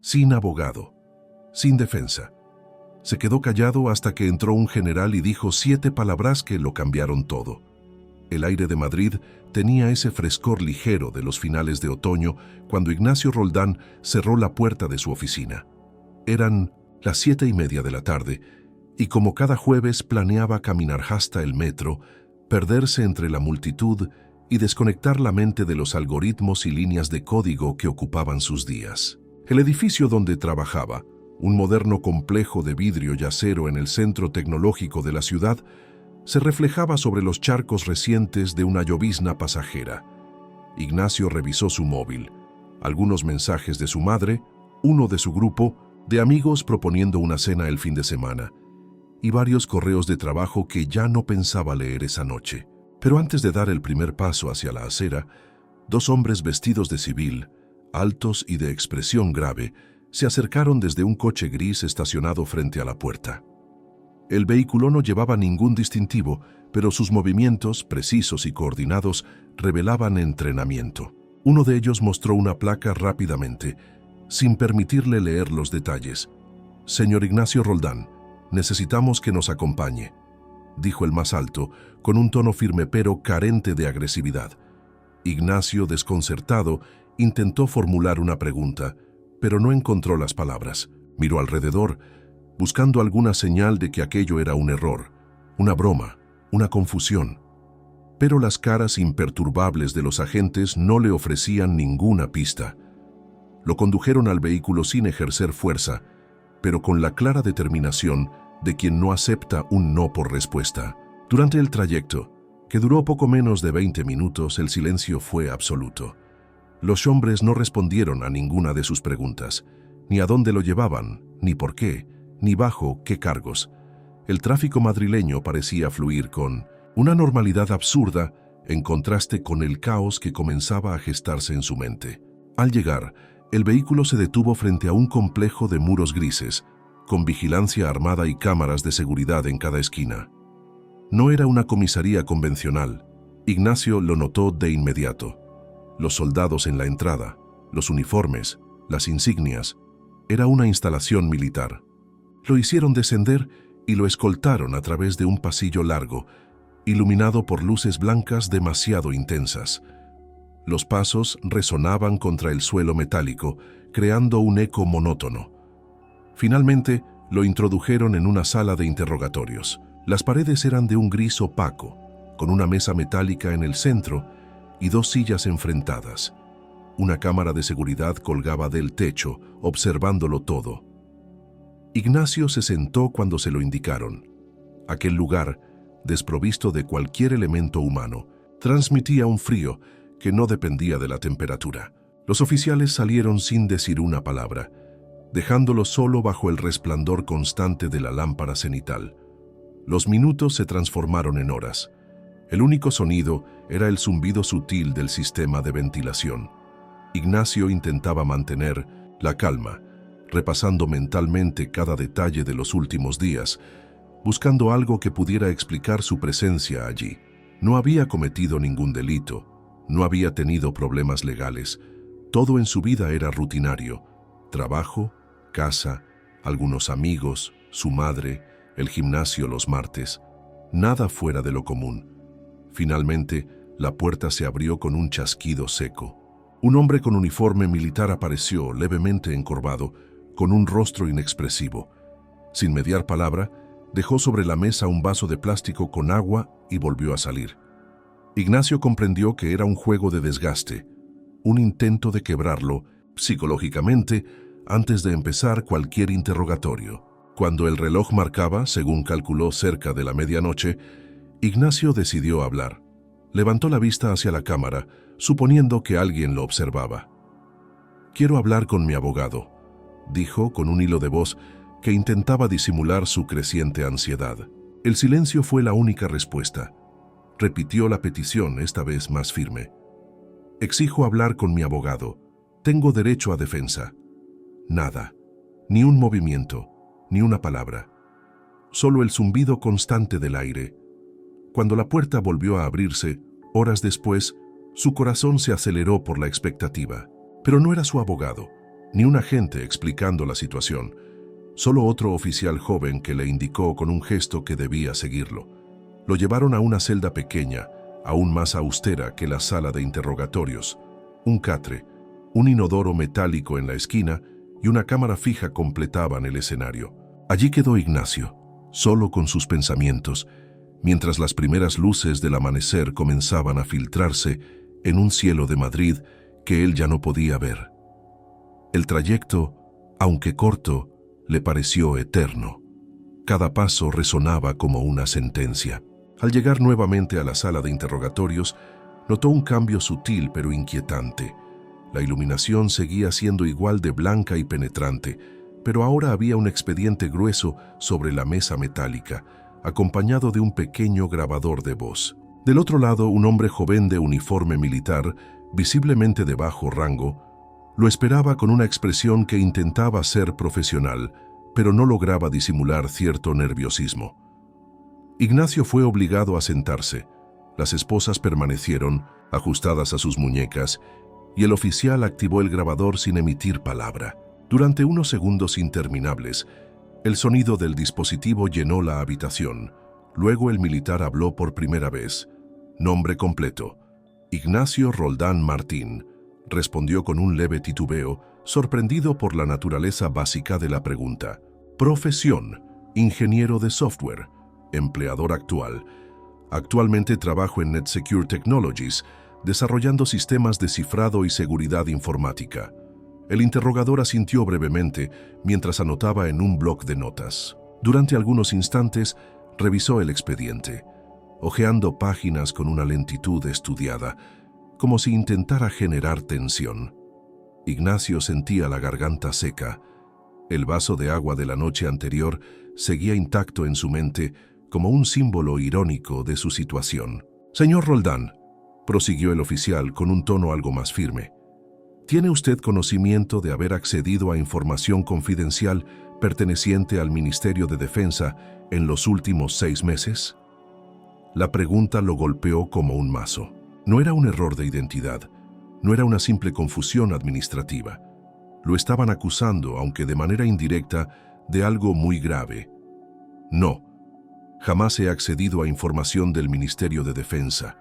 sin abogado, sin defensa. Se quedó callado hasta que entró un general y dijo 7 palabras que lo cambiaron todo. El aire de Madrid tenía ese frescor ligero de los finales de otoño cuando Ignacio Roldán cerró la puerta de su oficina. Eran las 7:30 de la tarde y como cada jueves planeaba caminar hasta el metro, perderse entre la multitud y desconectar la mente de los algoritmos y líneas de código que ocupaban sus días. El edificio donde trabajaba, un moderno complejo de vidrio y acero en el centro tecnológico de la ciudad, se reflejaba sobre los charcos recientes de una llovizna pasajera. Ignacio revisó su móvil, algunos mensajes de su madre, uno de su grupo, de amigos proponiendo una cena el fin de semana, y varios correos de trabajo que ya no pensaba leer esa noche. Pero antes de dar el primer paso hacia la acera, 2 hombres vestidos de civil, altos y de expresión grave, se acercaron desde un coche gris estacionado frente a la puerta. El vehículo no llevaba ningún distintivo, pero sus movimientos, precisos y coordinados, revelaban entrenamiento. Uno de ellos mostró una placa rápidamente, sin permitirle leer los detalles. «Señor Ignacio Roldán, necesitamos que nos acompañe», dijo el más alto, con un tono firme pero carente de agresividad. Ignacio, desconcertado, intentó formular una pregunta, pero no encontró las palabras. Miró alrededor, buscando alguna señal de que aquello era un error, una broma, una confusión. Pero las caras imperturbables de los agentes no le ofrecían ninguna pista. Lo condujeron al vehículo sin ejercer fuerza, pero con la clara determinación de quien no acepta un no por respuesta. Durante el trayecto, que duró poco menos de 20 minutos, el silencio fue absoluto. Los hombres no respondieron a ninguna de sus preguntas, ni a dónde lo llevaban, ni por qué, ni bajo qué cargos. El tráfico madrileño parecía fluir con una normalidad absurda en contraste con el caos que comenzaba a gestarse en su mente. Al llegar, el vehículo se detuvo frente a un complejo de muros grises, con vigilancia armada y cámaras de seguridad en cada esquina. No era una comisaría convencional. Ignacio lo notó de inmediato. Los soldados en la entrada, los uniformes, las insignias. Era una instalación militar. Lo hicieron descender y lo escoltaron a través de un pasillo largo, iluminado por luces blancas demasiado intensas. Los pasos resonaban contra el suelo metálico, creando un eco monótono. Finalmente, lo introdujeron en una sala de interrogatorios. Las paredes eran de un gris opaco, con una mesa metálica en el centro y 2 sillas enfrentadas. Una cámara de seguridad colgaba del techo, observándolo todo. Ignacio se sentó cuando se lo indicaron. Aquel lugar, desprovisto de cualquier elemento humano, transmitía un frío que no dependía de la temperatura. Los oficiales salieron sin decir una palabra, dejándolo solo bajo el resplandor constante de la lámpara cenital. Los minutos se transformaron en horas. El único sonido era el zumbido sutil del sistema de ventilación. Ignacio intentaba mantener la calma, repasando mentalmente cada detalle de los últimos días, buscando algo que pudiera explicar su presencia allí. No había cometido ningún delito, no había tenido problemas legales. Todo en su vida era rutinario: trabajo, casa, algunos amigos, su madre, el gimnasio los martes. Nada fuera de lo común. Finalmente, la puerta se abrió con un chasquido seco. Un hombre con uniforme militar apareció, levemente encorvado, con un rostro inexpresivo. Sin mediar palabra, dejó sobre la mesa un vaso de plástico con agua y volvió a salir. Ignacio comprendió que era un juego de desgaste, un intento de quebrarlo psicológicamente antes de empezar cualquier interrogatorio. Cuando el reloj marcaba, según calculó, cerca de la medianoche, Ignacio decidió hablar. Levantó la vista hacia la cámara, suponiendo que alguien lo observaba. «Quiero hablar con mi abogado», dijo con un hilo de voz que intentaba disimular su creciente ansiedad. El silencio fue la única respuesta. Repitió la petición, esta vez más firme. «Exijo hablar con mi abogado. Tengo derecho a defensa». Nada, ni un movimiento, ni una palabra. Solo el zumbido constante del aire. Cuando la puerta volvió a abrirse, horas después, su corazón se aceleró por la expectativa. Pero no era su abogado. ni un agente explicando la situación, solo otro oficial joven que le indicó con un gesto que debía seguirlo. Lo llevaron a una celda pequeña, aún más austera que la sala de interrogatorios. Un catre, un inodoro metálico en la esquina y una cámara fija completaban el escenario. Allí quedó Ignacio, solo con sus pensamientos, mientras las primeras luces del amanecer comenzaban a filtrarse en un cielo de Madrid que él ya no podía ver. El trayecto, aunque corto, le pareció eterno. Cada paso resonaba como una sentencia. Al llegar nuevamente a la sala de interrogatorios, notó un cambio sutil pero inquietante. La iluminación seguía siendo igual de blanca y penetrante, pero ahora había un expediente grueso sobre la mesa metálica, acompañado de un pequeño grabador de voz. Del otro lado, un hombre joven de uniforme militar, visiblemente de bajo rango, lo esperaba con una expresión que intentaba ser profesional, pero no lograba disimular cierto nerviosismo. Ignacio fue obligado a sentarse. Las esposas permanecieron, ajustadas a sus muñecas, y el oficial activó el grabador sin emitir palabra. Durante unos segundos interminables, el sonido del dispositivo llenó la habitación. Luego el militar habló por primera vez. Nombre completo: Ignacio Roldán Martín. Respondió con un leve titubeo, sorprendido por la naturaleza básica de la pregunta. Profesión: ingeniero de software. Empleador actual: actualmente trabajo en NetSecure Technologies, desarrollando sistemas de cifrado y seguridad informática. El interrogador asintió brevemente mientras anotaba en un bloc de notas. Durante algunos instantes revisó el expediente, hojeando páginas con una lentitud estudiada, como si intentara generar tensión. Ignacio sentía la garganta seca. El vaso de agua de la noche anterior seguía intacto en su mente como un símbolo irónico de su situación. Señor Roldán, prosiguió el oficial con un tono algo más firme, ¿tiene usted conocimiento de haber accedido a información confidencial perteneciente al Ministerio de Defensa en los últimos 6 meses? La pregunta lo golpeó como un mazo. No era un error de identidad, no era una simple confusión administrativa. Lo estaban acusando, aunque de manera indirecta, de algo muy grave. No, jamás he accedido a información del Ministerio de Defensa,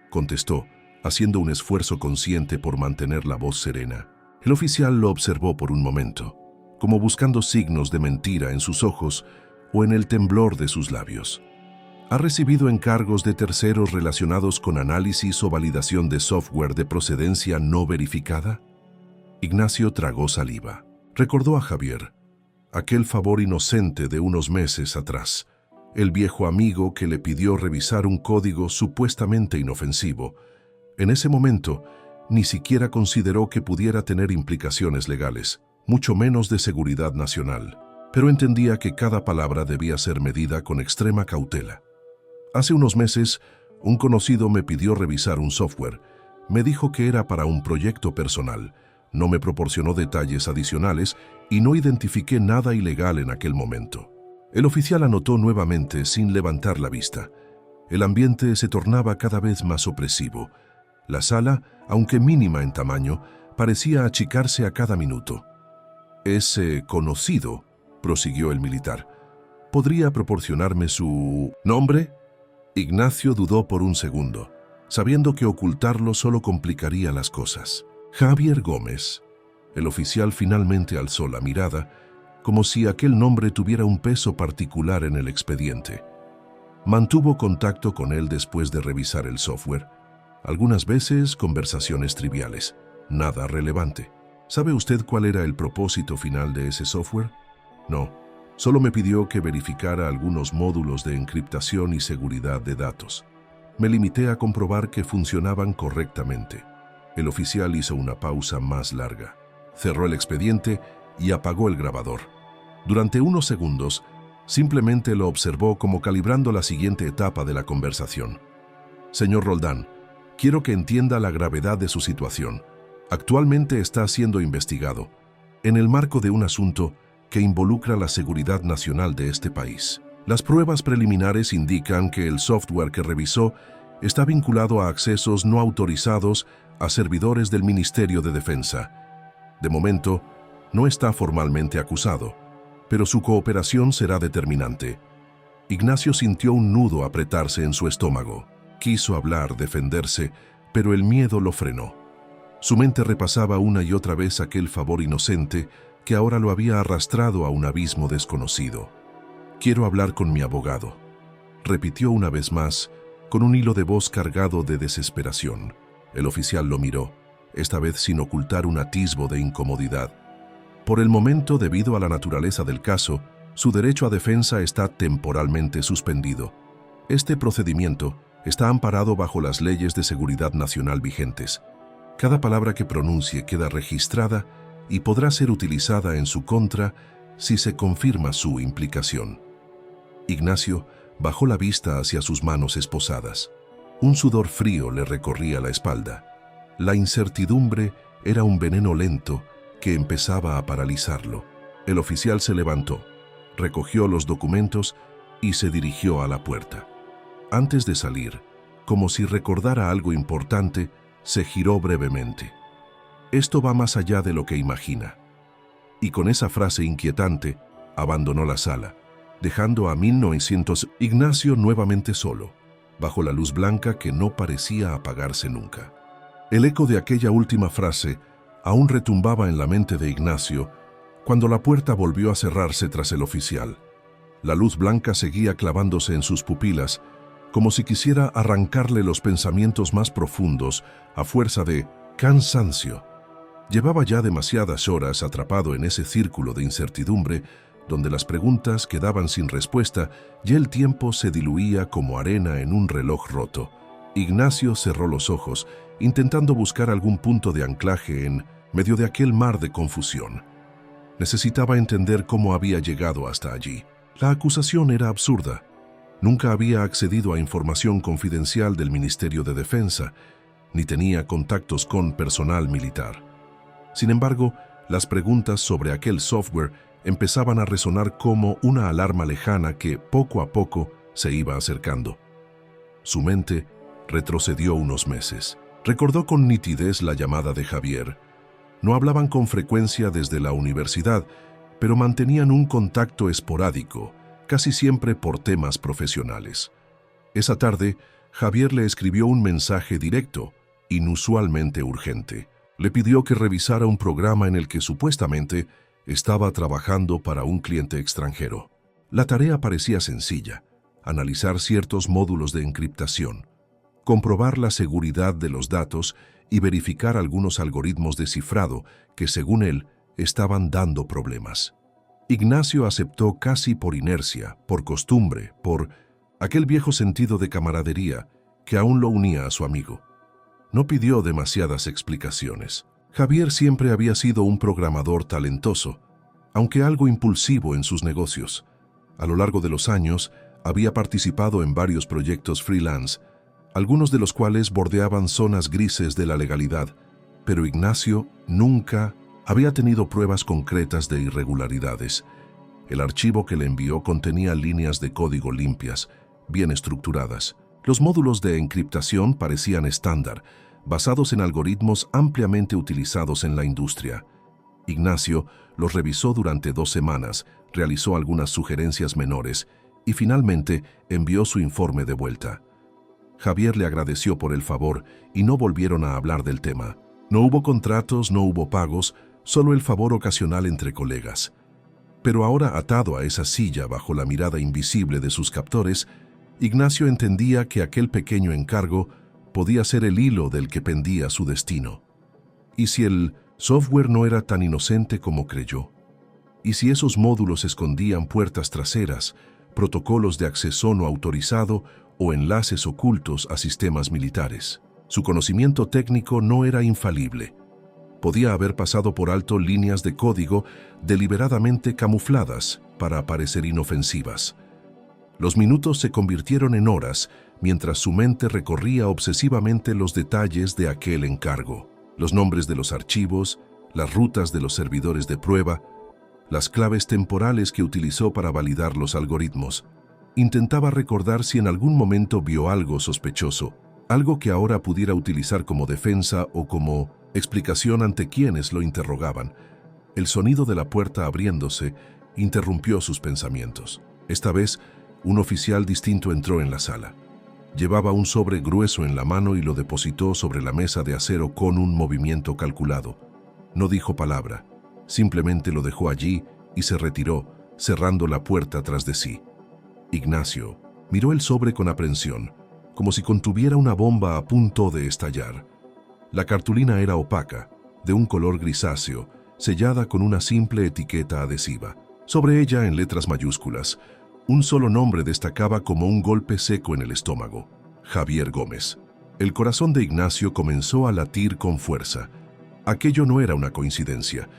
contestó, haciendo un esfuerzo consciente por mantener la voz serena. El oficial lo observó por un momento, como buscando signos de mentira en sus ojos o en el temblor de sus labios. ¿Ha recibido encargos de terceros relacionados con análisis o validación de software de procedencia no verificada? Ignacio tragó saliva. Recordó a Javier, aquel favor inocente de unos meses atrás, el viejo amigo que le pidió revisar un código supuestamente inofensivo. En ese momento, ni siquiera consideró que pudiera tener implicaciones legales, mucho menos de seguridad nacional, pero entendía que cada palabra debía ser medida con extrema cautela. Hace unos meses, un conocido me pidió revisar un software. Me dijo que era para un proyecto personal. No me proporcionó detalles adicionales y no identifiqué nada ilegal en aquel momento. El oficial anotó nuevamente sin levantar la vista. El ambiente se tornaba cada vez más opresivo. La sala, aunque mínima en tamaño, parecía achicarse a cada minuto. «Ese conocido», prosiguió el militar, «¿podría proporcionarme su nombre?» Ignacio dudó por un segundo, sabiendo que ocultarlo solo complicaría las cosas. «Javier Gómez». El oficial finalmente alzó la mirada, como si aquel nombre tuviera un peso particular en el expediente. Mantuvo contacto con él después de revisar el software. Algunas veces conversaciones triviales, nada relevante. ¿Sabe usted cuál era el propósito final de ese software? No, solo me pidió que verificara algunos módulos de encriptación y seguridad de datos. Me limité a comprobar que funcionaban correctamente. El oficial hizo una pausa más larga. Cerró el expediente y apagó el grabador. Durante unos segundos, simplemente lo observó como calibrando la siguiente etapa de la conversación. Señor Roldán, quiero que entienda la gravedad de su situación. Actualmente está siendo investigado, en el marco de un asunto que involucra la seguridad nacional de este país. Las pruebas preliminares indican que el software que revisó está vinculado a accesos no autorizados a servidores del Ministerio de Defensa. De momento, No está formalmente acusado, pero su cooperación será determinante. Ignacio sintió un nudo apretarse en su estómago. Quiso hablar, defenderse, pero el miedo lo frenó. Su mente repasaba una y otra vez aquel favor inocente que ahora lo había arrastrado a un abismo desconocido. «Quiero hablar con mi abogado», repitió una vez más, con un hilo de voz cargado de desesperación. El oficial lo miró, esta vez sin ocultar un atisbo de incomodidad. Por el momento, debido a la naturaleza del caso, su derecho a defensa está temporalmente suspendido. Este procedimiento está amparado bajo las leyes de seguridad nacional vigentes. Cada palabra que pronuncie queda registrada y podrá ser utilizada en su contra si se confirma su implicación. Ignacio bajó la vista hacia sus manos esposadas. Un sudor frío le recorría la espalda. La incertidumbre era un veneno lento que empezaba a paralizarlo. El oficial se levantó, recogió los documentos y se dirigió a la puerta. Antes de salir, como si recordara algo importante, se giró brevemente. «Esto va más allá de lo que imagina». Y con esa frase inquietante, abandonó la sala, dejando a 1900 Ignacio nuevamente solo, bajo la luz blanca que no parecía apagarse nunca. El eco de aquella última frase aún retumbaba en la mente de Ignacio cuando la puerta volvió a cerrarse tras el oficial. La luz blanca seguía clavándose en sus pupilas, como si quisiera arrancarle los pensamientos más profundos a fuerza de cansancio. Llevaba ya demasiadas horas atrapado en ese círculo de incertidumbre donde las preguntas quedaban sin respuesta y el tiempo se diluía como arena en un reloj roto. Ignacio cerró los ojos, intentando buscar algún punto de anclaje en medio de aquel mar de confusión. Necesitaba entender cómo había llegado hasta allí. La acusación era absurda. Nunca había accedido a información confidencial del Ministerio de Defensa, ni tenía contactos con personal militar. Sin embargo, las preguntas sobre aquel software empezaban a resonar como una alarma lejana que, poco a poco, se iba acercando. Su mente retrocedió unos meses. Recordó con nitidez la llamada de Javier. No hablaban con frecuencia desde la universidad, pero mantenían un contacto esporádico, casi siempre por temas profesionales. Esa tarde, Javier le escribió un mensaje directo, inusualmente urgente. Le pidió que revisara un programa en el que supuestamente estaba trabajando para un cliente extranjero. La tarea parecía sencilla: analizar ciertos módulos de encriptación, comprobar la seguridad de los datos y verificar algunos algoritmos de cifrado que, según él, estaban dando problemas. Ignacio aceptó casi por inercia, por costumbre, por aquel viejo sentido de camaradería que aún lo unía a su amigo. No pidió demasiadas explicaciones. Javier siempre había sido un programador talentoso, aunque algo impulsivo en sus negocios. A lo largo de los años, había participado en varios proyectos freelance, algunos de los cuales bordeaban zonas grises de la legalidad, pero Ignacio nunca había tenido pruebas concretas de irregularidades. El archivo que le envió contenía líneas de código limpias, bien estructuradas. Los módulos de encriptación parecían estándar, basados en algoritmos ampliamente utilizados en la industria. Ignacio los revisó durante 2 semanas, realizó algunas sugerencias menores y finalmente envió su informe de vuelta. Javier le agradeció por el favor y no volvieron a hablar del tema. No hubo contratos, no hubo pagos, solo el favor ocasional entre colegas. Pero ahora, atado a esa silla bajo la mirada invisible de sus captores, Ignacio entendía que aquel pequeño encargo podía ser el hilo del que pendía su destino. ¿Y si el software no era tan inocente como creyó? ¿Y si esos módulos escondían puertas traseras, protocolos de acceso no autorizado o enlaces ocultos a sistemas militares? Su conocimiento técnico no era infalible. Podía haber pasado por alto líneas de código deliberadamente camufladas para parecer inofensivas. Los minutos se convirtieron en horas mientras su mente recorría obsesivamente los detalles de aquel encargo, los nombres de los archivos, las rutas de los servidores de prueba, las claves temporales que utilizó para validar los algoritmos. Intentaba recordar si en algún momento vio algo sospechoso, algo que ahora pudiera utilizar como defensa o como explicación ante quienes lo interrogaban. El sonido de la puerta abriéndose interrumpió sus pensamientos. Esta vez, un oficial distinto entró en la sala. Llevaba un sobre grueso en la mano y lo depositó sobre la mesa de acero con un movimiento calculado. No dijo palabra, simplemente lo dejó allí y se retiró, cerrando la puerta tras de sí. Ignacio miró el sobre con aprensión, como si contuviera una bomba a punto de estallar. La cartulina era opaca, de un color grisáceo, sellada con una simple etiqueta adhesiva. Sobre ella, en letras mayúsculas, un solo nombre destacaba como un golpe seco en el estómago: Javier Gómez. El corazón de Ignacio comenzó a latir con fuerza. Aquello no era una coincidencia.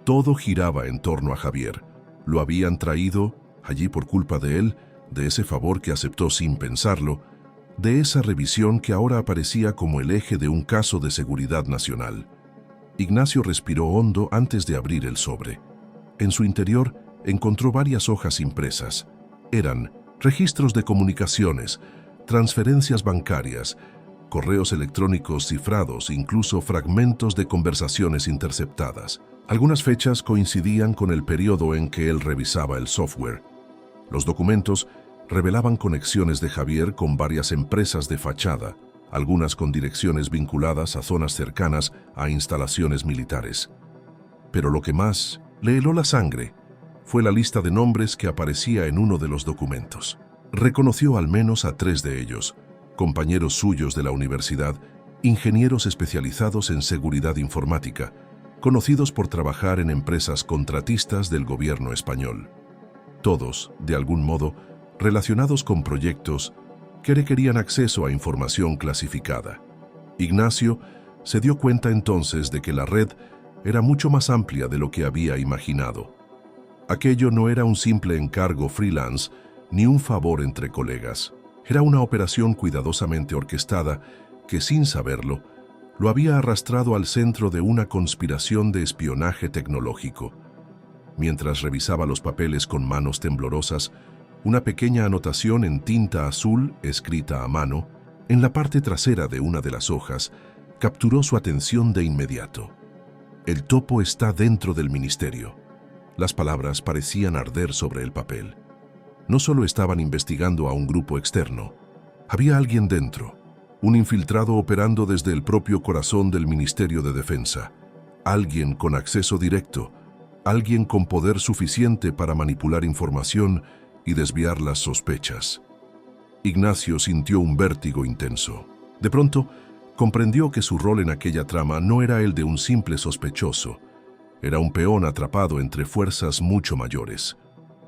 Todo giraba en torno a Javier. Lo habían traído allí por culpa de él, de ese favor que aceptó sin pensarlo, de esa revisión que ahora aparecía como el eje de un caso de seguridad nacional. Ignacio respiró hondo antes de abrir el sobre. En su interior encontró varias hojas impresas. Eran registros de comunicaciones, transferencias bancarias, correos electrónicos cifrados, incluso fragmentos de conversaciones interceptadas. Algunas fechas coincidían con el periodo en que él revisaba el software. Los documentos revelaban conexiones de Javier con varias empresas de fachada, algunas con direcciones vinculadas a zonas cercanas a instalaciones militares. Pero lo que más le heló la sangre fue la lista de nombres que aparecía en uno de los documentos. Reconoció al menos a 3 de ellos, compañeros suyos de la universidad, ingenieros especializados en seguridad informática, conocidos por trabajar en empresas contratistas del gobierno español. Todos, de algún modo, relacionados con proyectos que requerían acceso a información clasificada. Ignacio se dio cuenta entonces de que la red era mucho más amplia de lo que había imaginado. Aquello no era un simple encargo freelance ni un favor entre colegas. Era una operación cuidadosamente orquestada que, sin saberlo, lo había arrastrado al centro de una conspiración de espionaje tecnológico. Mientras revisaba los papeles con manos temblorosas, una pequeña anotación en tinta azul, escrita a mano, en la parte trasera de una de las hojas, capturó su atención de inmediato. El topo está dentro del ministerio. Las palabras parecían arder sobre el papel. No solo estaban investigando a un grupo externo, había alguien dentro, un infiltrado operando desde el propio corazón del Ministerio de Defensa, alguien con acceso directo, alguien con poder suficiente para manipular información y desviar las sospechas. Ignacio sintió un vértigo intenso. De pronto, comprendió que su rol en aquella trama no era el de un simple sospechoso. Era un peón atrapado entre fuerzas mucho mayores.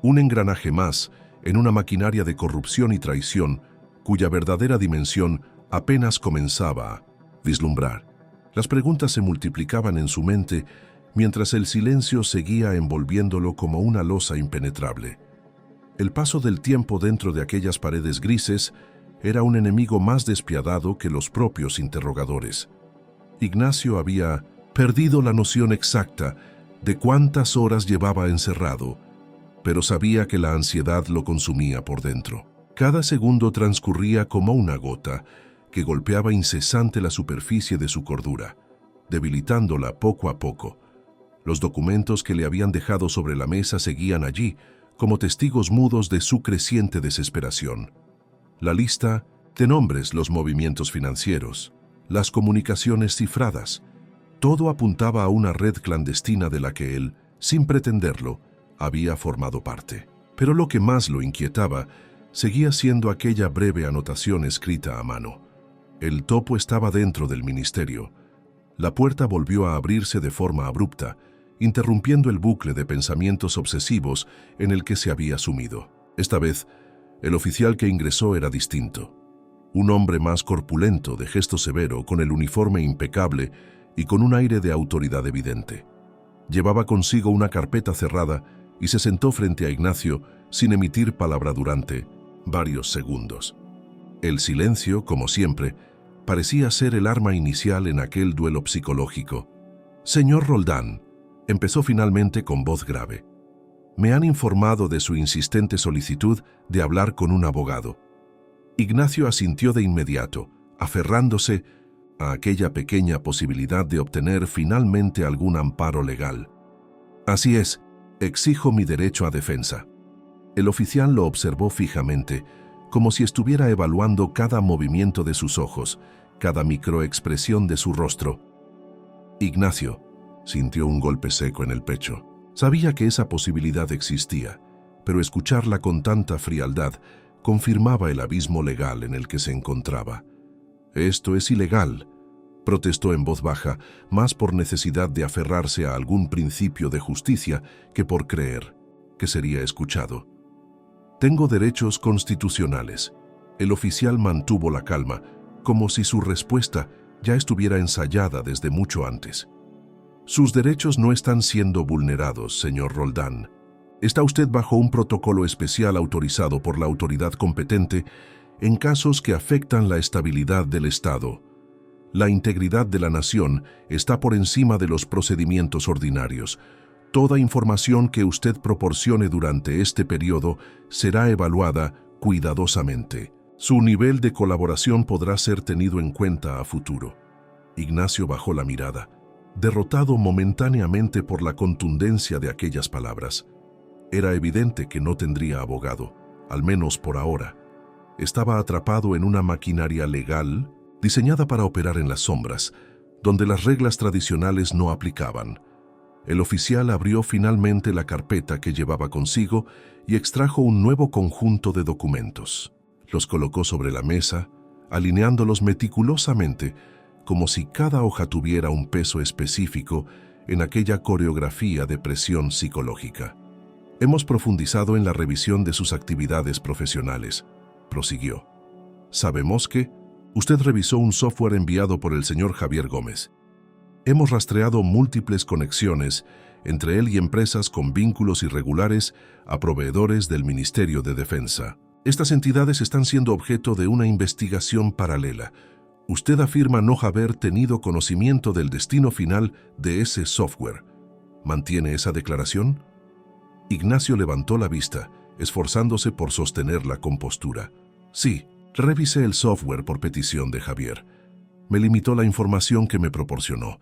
Un engranaje más en una maquinaria de corrupción y traición cuya verdadera dimensión apenas comenzaba a vislumbrar. Las preguntas se multiplicaban en su mente mientras el silencio seguía envolviéndolo como una losa impenetrable. El paso del tiempo dentro de aquellas paredes grises era un enemigo más despiadado que los propios interrogadores. Ignacio había perdido la noción exacta de cuántas horas llevaba encerrado, pero sabía que la ansiedad lo consumía por dentro. Cada segundo transcurría como una gota que golpeaba incesante la superficie de su cordura, debilitándola poco a poco. Los documentos que le habían dejado sobre la mesa seguían allí, como testigos mudos de su creciente desesperación. La lista de nombres, los movimientos financieros, las comunicaciones cifradas, todo apuntaba a una red clandestina de la que él, sin pretenderlo, había formado parte. Pero lo que más lo inquietaba seguía siendo aquella breve anotación escrita a mano. El topo estaba dentro del ministerio. La puerta volvió a abrirse de forma abrupta, interrumpiendo el bucle de pensamientos obsesivos en el que se había sumido. Esta vez, el oficial que ingresó era distinto. Un hombre más corpulento, de gesto severo, con el uniforme impecable y con un aire de autoridad evidente. Llevaba consigo una carpeta cerrada y se sentó frente a Ignacio sin emitir palabra durante varios segundos. El silencio, como siempre, parecía ser el arma inicial en aquel duelo psicológico. «Señor Roldán», empezó finalmente con voz grave. «Me han informado de su insistente solicitud de hablar con un abogado». Ignacio asintió de inmediato, aferrándose a aquella pequeña posibilidad de obtener finalmente algún amparo legal. Así es, exijo mi derecho a defensa. El oficial lo observó fijamente, como si estuviera evaluando cada movimiento de sus ojos, cada microexpresión de su rostro. Ignacio sintió un golpe seco en el pecho. Sabía que esa posibilidad existía, pero escucharla con tanta frialdad confirmaba el abismo legal en el que se encontraba. «Esto es ilegal», protestó en voz baja, más por necesidad de aferrarse a algún principio de justicia que por creer que sería escuchado. «Tengo derechos constitucionales». El oficial mantuvo la calma, como si su respuesta ya estuviera ensayada desde mucho antes. «Sus derechos no están siendo vulnerados, señor Roldán. Está usted bajo un protocolo especial autorizado por la autoridad competente en casos que afectan la estabilidad del Estado. La integridad de la nación está por encima de los procedimientos ordinarios. Toda información que usted proporcione durante este periodo será evaluada cuidadosamente. Su nivel de colaboración podrá ser tenido en cuenta a futuro». Ignacio bajó la mirada, derrotado momentáneamente por la contundencia de aquellas palabras. Era evidente que no tendría abogado, al menos por ahora. Estaba atrapado en una maquinaria legal diseñada para operar en las sombras, donde las reglas tradicionales no aplicaban. El oficial abrió finalmente la carpeta que llevaba consigo y extrajo un nuevo conjunto de documentos. Los colocó sobre la mesa, alineándolos meticulosamente, como si cada hoja tuviera un peso específico en aquella coreografía de presión psicológica. «Hemos profundizado en la revisión de sus actividades profesionales», prosiguió. «Sabemos que usted revisó un software enviado por el señor Javier Gómez. Hemos rastreado múltiples conexiones entre él y empresas con vínculos irregulares a proveedores del Ministerio de Defensa. Estas entidades están siendo objeto de una investigación paralela. Usted afirma no haber tenido conocimiento del destino final de ese software. ¿Mantiene esa declaración?» Ignacio levantó la vista, esforzándose por sostener la compostura. «Sí, revisé el software por petición de Javier. Me limitó la información que me proporcionó.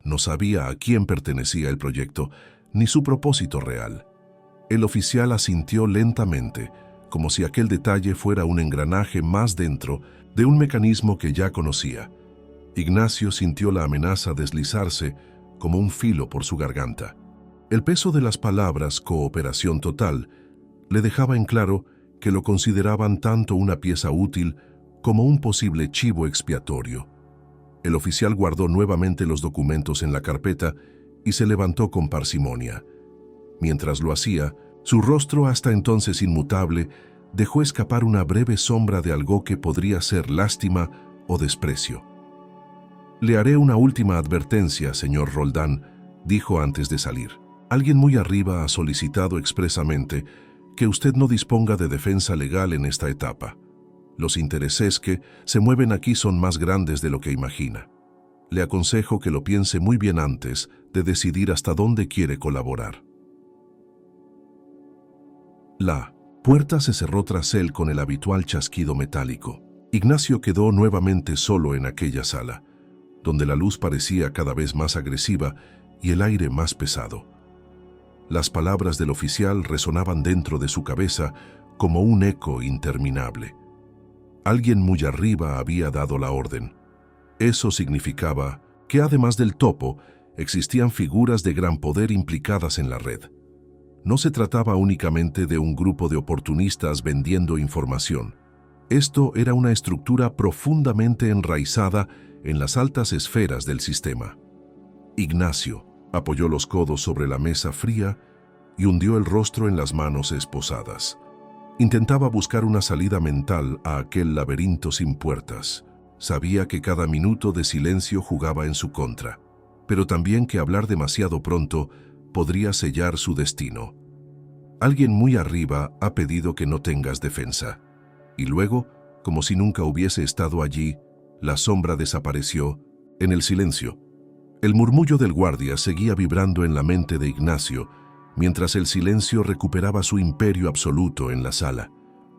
No sabía a quién pertenecía el proyecto, ni su propósito real». El oficial asintió lentamente, como si aquel detalle fuera un engranaje más dentro de un mecanismo que ya conocía. Ignacio sintió la amenaza deslizarse como un filo por su garganta. El peso de las palabras «cooperación total» le dejaba en claro que lo consideraban tanto una pieza útil como un posible chivo expiatorio. El oficial guardó nuevamente los documentos en la carpeta y se levantó con parsimonia. Mientras lo hacía, su rostro, hasta entonces inmutable, dejó escapar una breve sombra de algo que podría ser lástima o desprecio. «Le haré una última advertencia, señor Roldán», dijo antes de salir. «Alguien muy arriba ha solicitado expresamente que usted no disponga de defensa legal en esta etapa. Los intereses que se mueven aquí son más grandes de lo que imagina. Le aconsejo que lo piense muy bien antes de decidir hasta dónde quiere colaborar». La puerta se cerró tras él con el habitual chasquido metálico. Ignacio quedó nuevamente solo en aquella sala, donde la luz parecía cada vez más agresiva y el aire más pesado. Las palabras del oficial resonaban dentro de su cabeza como un eco interminable. Alguien muy arriba había dado la orden. Eso significaba que, además del topo, existían figuras de gran poder implicadas en la red. No se trataba únicamente de un grupo de oportunistas vendiendo información. Esto era una estructura profundamente enraizada en las altas esferas del sistema. Ignacio apoyó los codos sobre la mesa fría y hundió el rostro en las manos esposadas. Intentaba buscar una salida mental a aquel laberinto sin puertas. Sabía que cada minuto de silencio jugaba en su contra, pero también que hablar demasiado pronto podría sellar su destino. Alguien muy arriba ha pedido que no tengas defensa. Y luego, como si nunca hubiese estado allí, la sombra desapareció en el silencio. El murmullo del guardia seguía vibrando en la mente de Ignacio, mientras el silencio recuperaba su imperio absoluto en la sala.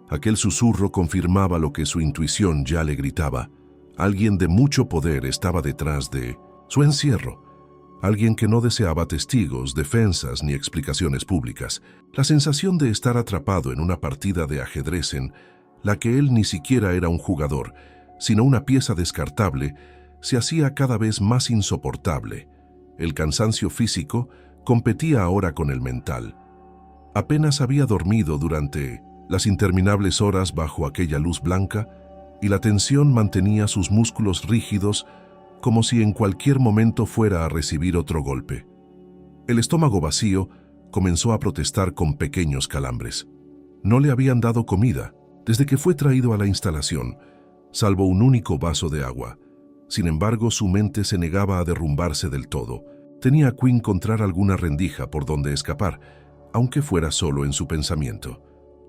Aquel susurro confirmaba lo que su intuición ya le gritaba. Alguien de mucho poder estaba detrás de su encierro. alguien que no deseaba testigos, defensas ni explicaciones públicas. La sensación de estar atrapado en una partida de ajedrez en la que él ni siquiera era un jugador, sino una pieza descartable, se hacía cada vez más insoportable. El cansancio físico competía ahora con el mental. Apenas había dormido durante las interminables horas bajo aquella luz blanca, y la tensión mantenía sus músculos rígidos como si en cualquier momento fuera a recibir otro golpe. El estómago vacío comenzó a protestar con pequeños calambres. No le habían dado comida desde que fue traído a la instalación, salvo un único vaso de agua. Sin embargo, su mente se negaba a derrumbarse del todo. Tenía que encontrar alguna rendija por donde escapar, aunque fuera solo en su pensamiento.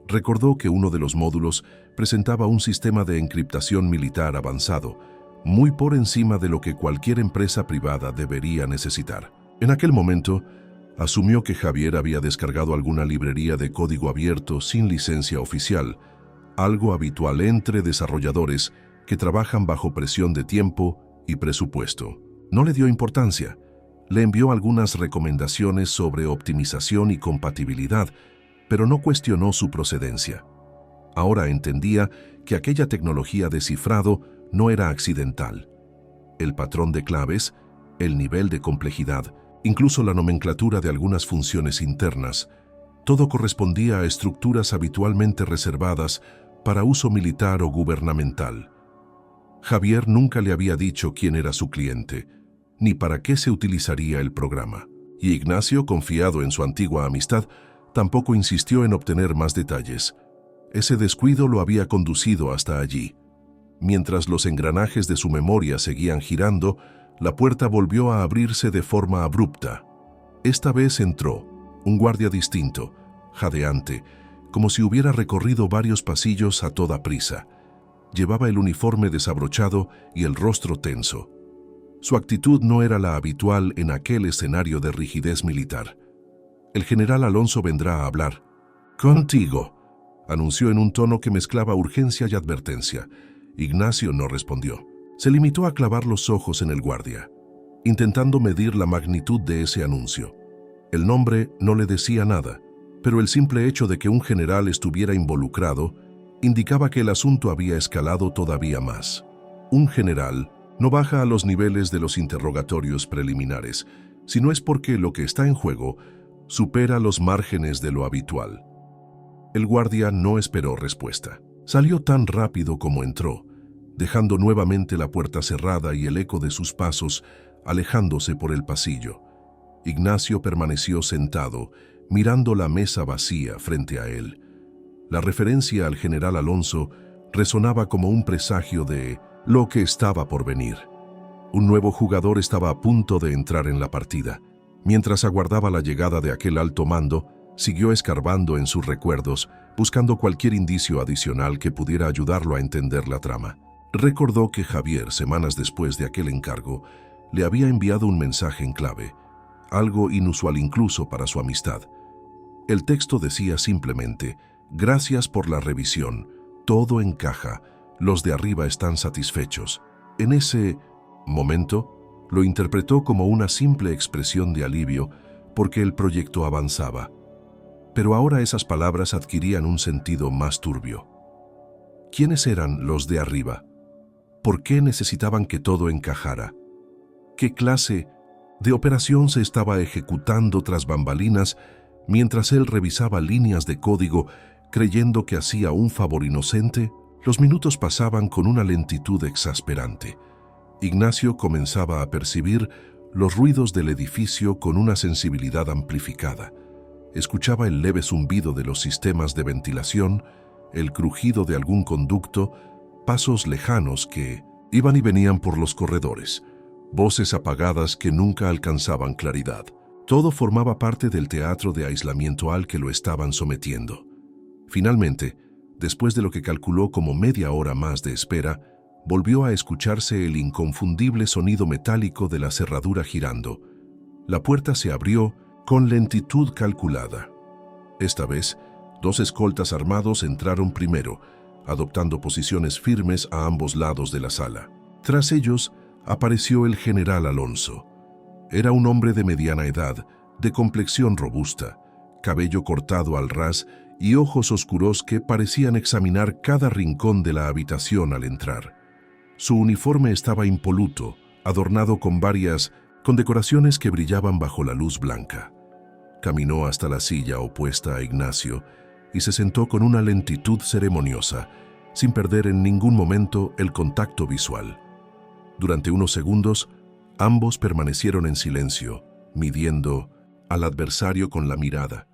Recordó que uno de los módulos presentaba un sistema de encriptación militar avanzado, muy por encima de lo que cualquier empresa privada debería necesitar. En aquel momento, asumió que Javier había descargado alguna librería de código abierto sin licencia oficial, algo habitual entre desarrolladores que trabajan bajo presión de tiempo y presupuesto. No le dio importancia. Le envió algunas recomendaciones sobre optimización y compatibilidad, pero no cuestionó su procedencia. Ahora entendía que aquella tecnología de cifrado no era accidental. El patrón de claves, el nivel de complejidad, incluso la nomenclatura de algunas funciones internas, todo correspondía a estructuras habitualmente reservadas para uso militar o gubernamental. Javier nunca le había dicho quién era su cliente, ni para qué se utilizaría el programa. Y Ignacio, confiado en su antigua amistad, tampoco insistió en obtener más detalles. Ese descuido lo había conducido hasta allí. Mientras los engranajes de su memoria seguían girando, la puerta volvió a abrirse de forma abrupta. Esta vez entró un guardia distinto, jadeante, como si hubiera recorrido varios pasillos a toda prisa. Llevaba el uniforme desabrochado y el rostro tenso. Su actitud no era la habitual en aquel escenario de rigidez militar. El general Alonso vendrá a hablar. «Contigo», anunció en un tono que mezclaba urgencia y advertencia. Ignacio no respondió. Se limitó a clavar los ojos en el guardia, intentando medir la magnitud de ese anuncio. El nombre no le decía nada, pero el simple hecho de que un general estuviera involucrado indicaba que el asunto había escalado todavía más. Un general no baja a los niveles de los interrogatorios preliminares, si no es porque lo que está en juego supera los márgenes de lo habitual. El guardia no esperó respuesta. Salió tan rápido como entró, dejando nuevamente la puerta cerrada y el eco de sus pasos alejándose por el pasillo. Ignacio permaneció sentado, mirando la mesa vacía frente a él. La referencia al general Alonso resonaba como un presagio de lo que estaba por venir. Un nuevo jugador estaba a punto de entrar en la partida. Mientras aguardaba la llegada de aquel alto mando, siguió escarbando en sus recuerdos, buscando cualquier indicio adicional que pudiera ayudarlo a entender la trama. Recordó que Javier, semanas después de aquel encargo, le había enviado un mensaje en clave, algo inusual incluso para su amistad. El texto decía simplemente: «Gracias por la revisión, todo encaja, los de arriba están satisfechos». En ese momento, lo interpretó como una simple expresión de alivio porque el proyecto avanzaba. Pero ahora esas palabras adquirían un sentido más turbio. ¿Quiénes eran los de arriba? ¿Por qué necesitaban que todo encajara? ¿Qué clase de operación se estaba ejecutando tras bambalinas mientras él revisaba líneas de código creyendo que hacía un favor inocente? Los minutos pasaban con una lentitud exasperante. Ignacio comenzaba a percibir los ruidos del edificio con una sensibilidad amplificada. Escuchaba el leve zumbido de los sistemas de ventilación, el crujido de algún conducto, pasos lejanos que iban y venían por los corredores, voces apagadas que nunca alcanzaban claridad. Todo formaba parte del teatro de aislamiento al que lo estaban sometiendo. Finalmente, después de lo que calculó como media hora más de espera, volvió a escucharse el inconfundible sonido metálico de la cerradura girando. La puerta se abrió con lentitud calculada. Esta vez, 2 escoltas armados entraron primero, adoptando posiciones firmes a ambos lados de la sala. Tras ellos, apareció el general Alonso. Era un hombre de mediana edad, de complexión robusta, cabello cortado al ras y ojos oscuros que parecían examinar cada rincón de la habitación al entrar. Su uniforme estaba impoluto, adornado con decoraciones que brillaban bajo la luz blanca. Caminó hasta la silla opuesta a Ignacio y se sentó con una lentitud ceremoniosa, sin perder en ningún momento el contacto visual. Durante unos segundos, ambos permanecieron en silencio, midiendo al adversario con la mirada.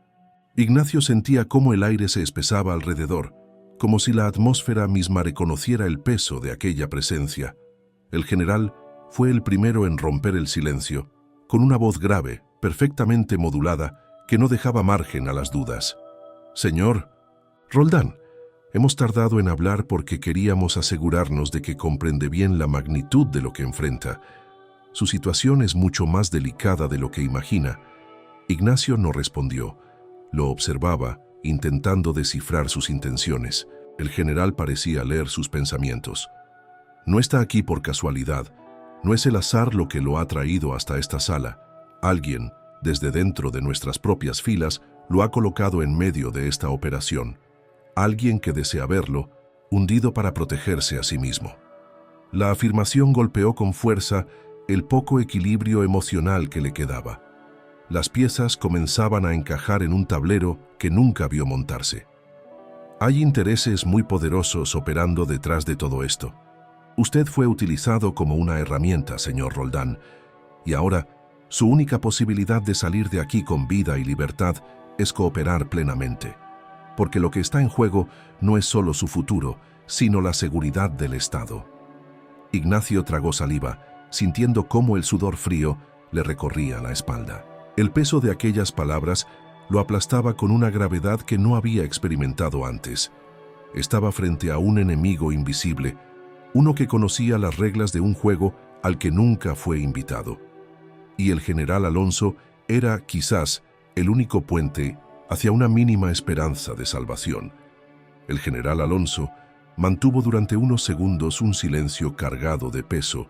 Ignacio sentía cómo el aire se espesaba alrededor, como si la atmósfera misma reconociera el peso de aquella presencia. El general fue el primero en romper el silencio, con una voz grave, perfectamente modulada, que no dejaba margen a las dudas. «Señor Roldán, hemos tardado en hablar porque queríamos asegurarnos de que comprende bien la magnitud de lo que enfrenta. Su situación es mucho más delicada de lo que imagina». Ignacio no respondió. Lo observaba, intentando descifrar sus intenciones. El general parecía leer sus pensamientos. «No está aquí por casualidad. No es el azar lo que lo ha traído hasta esta sala. Alguien, desde dentro de nuestras propias filas, lo ha colocado en medio de esta operación. Alguien que desea verlo, hundido para protegerse a sí mismo». La afirmación golpeó con fuerza el poco equilibrio emocional que le quedaba. Las piezas comenzaban a encajar en un tablero que nunca vio montarse. Hay intereses muy poderosos operando detrás de todo esto. Usted fue utilizado como una herramienta, señor Roldán, y ahora su única posibilidad de salir de aquí con vida y libertad es cooperar plenamente, porque lo que está en juego no es solo su futuro, sino la seguridad del Estado. Ignacio tragó saliva, sintiendo cómo el sudor frío le recorría la espalda. El peso de aquellas palabras lo aplastaba con una gravedad que no había experimentado antes. Estaba frente a un enemigo invisible, uno que conocía las reglas de un juego al que nunca fue invitado. Y el general Alonso era, quizás, el único puente hacia una mínima esperanza de salvación. El general Alonso mantuvo durante unos segundos un silencio cargado de peso,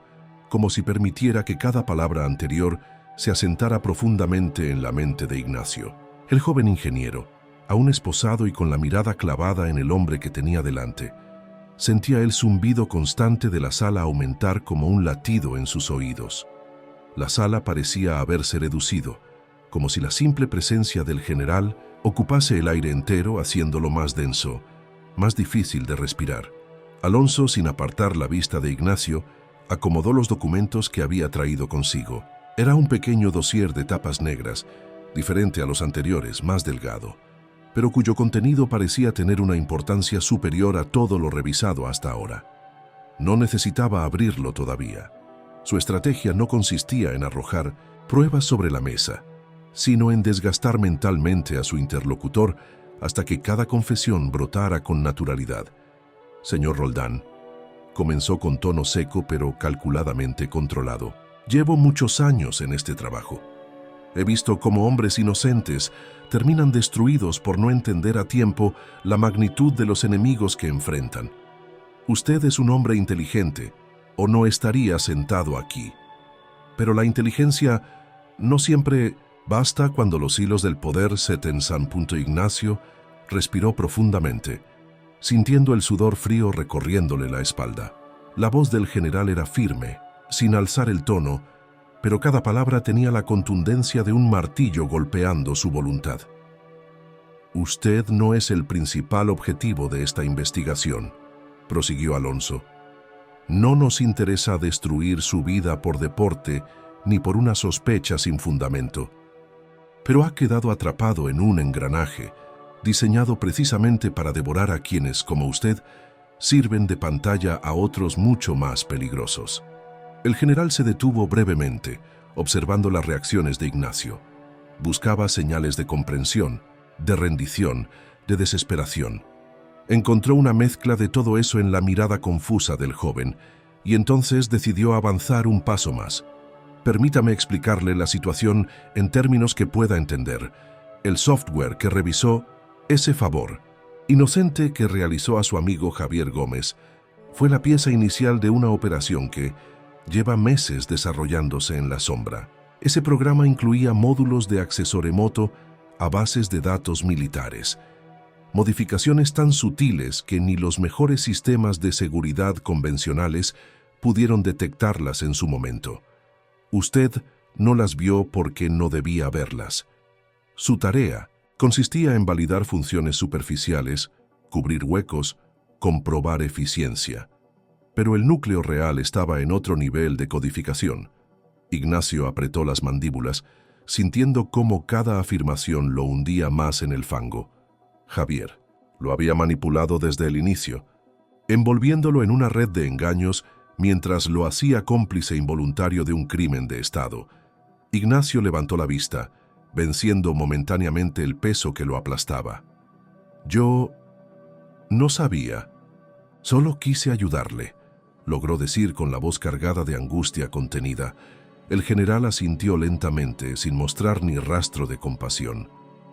como si permitiera que cada palabra anterior se asentara profundamente en la mente de Ignacio. El joven ingeniero, aún esposado y con la mirada clavada en el hombre que tenía delante, sentía el zumbido constante de la sala aumentar como un latido en sus oídos. La sala parecía haberse reducido, como si la simple presencia del general ocupase el aire entero, haciéndolo más denso, más difícil de respirar. Alonso, sin apartar la vista de Ignacio, acomodó los documentos que había traído consigo. Era un pequeño dossier de tapas negras, diferente a los anteriores, más delgado, pero cuyo contenido parecía tener una importancia superior a todo lo revisado hasta ahora. No necesitaba abrirlo todavía. Su estrategia no consistía en arrojar pruebas sobre la mesa, sino en desgastar mentalmente a su interlocutor hasta que cada confesión brotara con naturalidad. «Señor Roldán», comenzó con tono seco pero calculadamente controlado, «llevo muchos años en este trabajo. He visto cómo hombres inocentes terminan destruidos por no entender a tiempo la magnitud de los enemigos que enfrentan. Usted es un hombre inteligente, o no estaría sentado aquí. Pero la inteligencia no siempre basta cuando los hilos del poder se tensan». Ignacio respiró profundamente, sintiendo el sudor frío recorriéndole la espalda. La voz del general era firme, sin alzar el tono, pero cada palabra tenía la contundencia de un martillo golpeando su voluntad. «Usted no es el principal objetivo de esta investigación», prosiguió Alonso. «No nos interesa destruir su vida por deporte ni por una sospecha sin fundamento. Pero ha quedado atrapado en un engranaje, diseñado precisamente para devorar a quienes, como usted, sirven de pantalla a otros mucho más peligrosos». El general se detuvo brevemente, observando las reacciones de Ignacio. Buscaba señales de comprensión, de rendición, de desesperación. Encontró una mezcla de todo eso en la mirada confusa del joven, y entonces decidió avanzar un paso más. «Permítame explicarle la situación en términos que pueda entender. El software que revisó ese favor inocente que realizó a su amigo Javier Gómez fue la pieza inicial de una operación que lleva meses desarrollándose en la sombra. Ese programa incluía módulos de acceso remoto a bases de datos militares, modificaciones tan sutiles que ni los mejores sistemas de seguridad convencionales pudieron detectarlas en su momento. Usted no las vio porque no debía verlas. Su tarea consistía en validar funciones superficiales, cubrir huecos, comprobar eficiencia. Pero el núcleo real estaba en otro nivel de codificación. Ignacio apretó las mandíbulas, sintiendo cómo cada afirmación lo hundía más en el fango. Javier lo había manipulado desde el inicio, envolviéndolo en una red de engaños mientras lo hacía cómplice involuntario de un crimen de Estado. Ignacio levantó la vista, venciendo momentáneamente el peso que lo aplastaba. Yo no sabía, solo quise ayudarle, logró decir con la voz cargada de angustia contenida. El general asintió lentamente, sin mostrar ni rastro de compasión.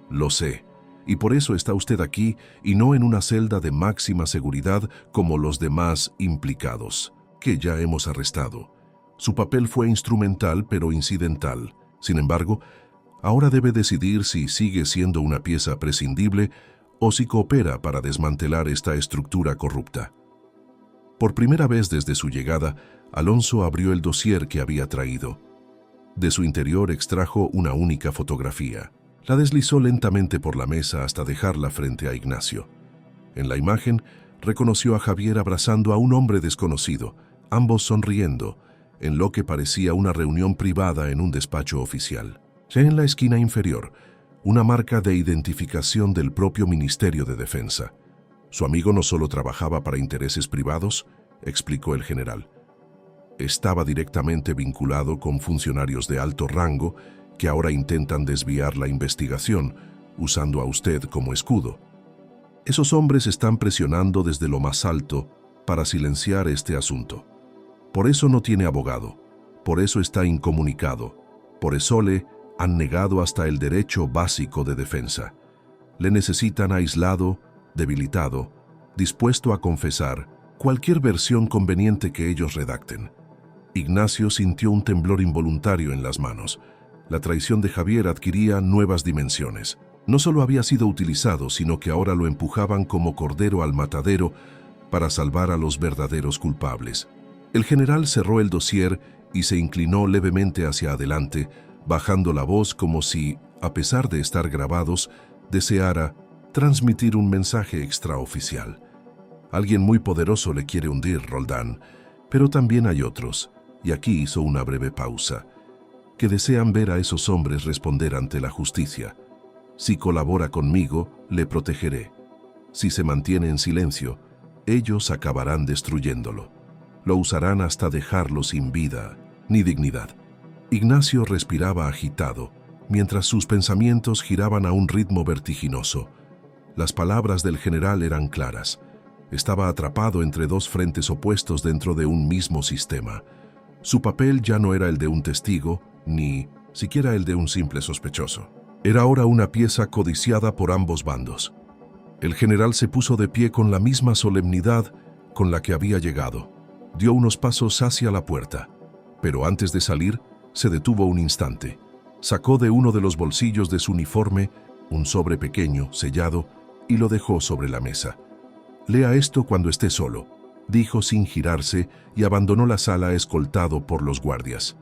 Lo sé, y por eso está usted aquí y no en una celda de máxima seguridad como los demás implicados, que ya hemos arrestado. Su papel fue instrumental pero incidental. Sin embargo, ahora debe decidir si sigue siendo una pieza prescindible o si coopera para desmantelar esta estructura corrupta. Por primera vez desde su llegada, Alonso abrió el dossier que había traído. De su interior extrajo una única fotografía. La deslizó lentamente por la mesa hasta dejarla frente a Ignacio. En la imagen, reconoció a Javier abrazando a un hombre desconocido, ambos sonriendo, en lo que parecía una reunión privada en un despacho oficial. Ya en la esquina inferior, una marca de identificación del propio Ministerio de Defensa. Su amigo no solo trabajaba para intereses privados, explicó el general. Estaba directamente vinculado con funcionarios de alto rango que ahora intentan desviar la investigación, usando a usted como escudo. Esos hombres están presionando desde lo más alto para silenciar este asunto. Por eso no tiene abogado, por eso está incomunicado, por eso le han negado hasta el derecho básico de defensa. Le necesitan aislado, debilitado, dispuesto a confesar cualquier versión conveniente que ellos redacten. Ignacio sintió un temblor involuntario en las manos. La traición de Javier adquiría nuevas dimensiones. No solo había sido utilizado, sino que ahora lo empujaban como cordero al matadero para salvar a los verdaderos culpables. El general cerró el dossier y se inclinó levemente hacia adelante, bajando la voz como si, a pesar de estar grabados, deseara transmitir un mensaje extraoficial. Alguien muy poderoso le quiere hundir, Roldán, pero también hay otros, y aquí hizo una breve pausa, que desean ver a esos hombres responder ante la justicia. Si colabora conmigo, le protegeré. Si se mantiene en silencio, ellos acabarán destruyéndolo. Lo usarán hasta dejarlo sin vida ni dignidad. Ignacio respiraba agitado, mientras sus pensamientos giraban a un ritmo vertiginoso. Las palabras del general eran claras. Estaba atrapado entre dos frentes opuestos dentro de un mismo sistema. Su papel ya no era el de un testigo, ni siquiera el de un simple sospechoso. Era ahora una pieza codiciada por ambos bandos. El general se puso de pie con la misma solemnidad con la que había llegado. Dio unos pasos hacia la puerta, pero antes de salir, se detuvo un instante. Sacó de uno de los bolsillos de su uniforme un sobre pequeño, sellado, y lo dejó sobre la mesa. «Lea esto cuando esté solo», dijo sin girarse, y abandonó la sala escoltado por los guardias.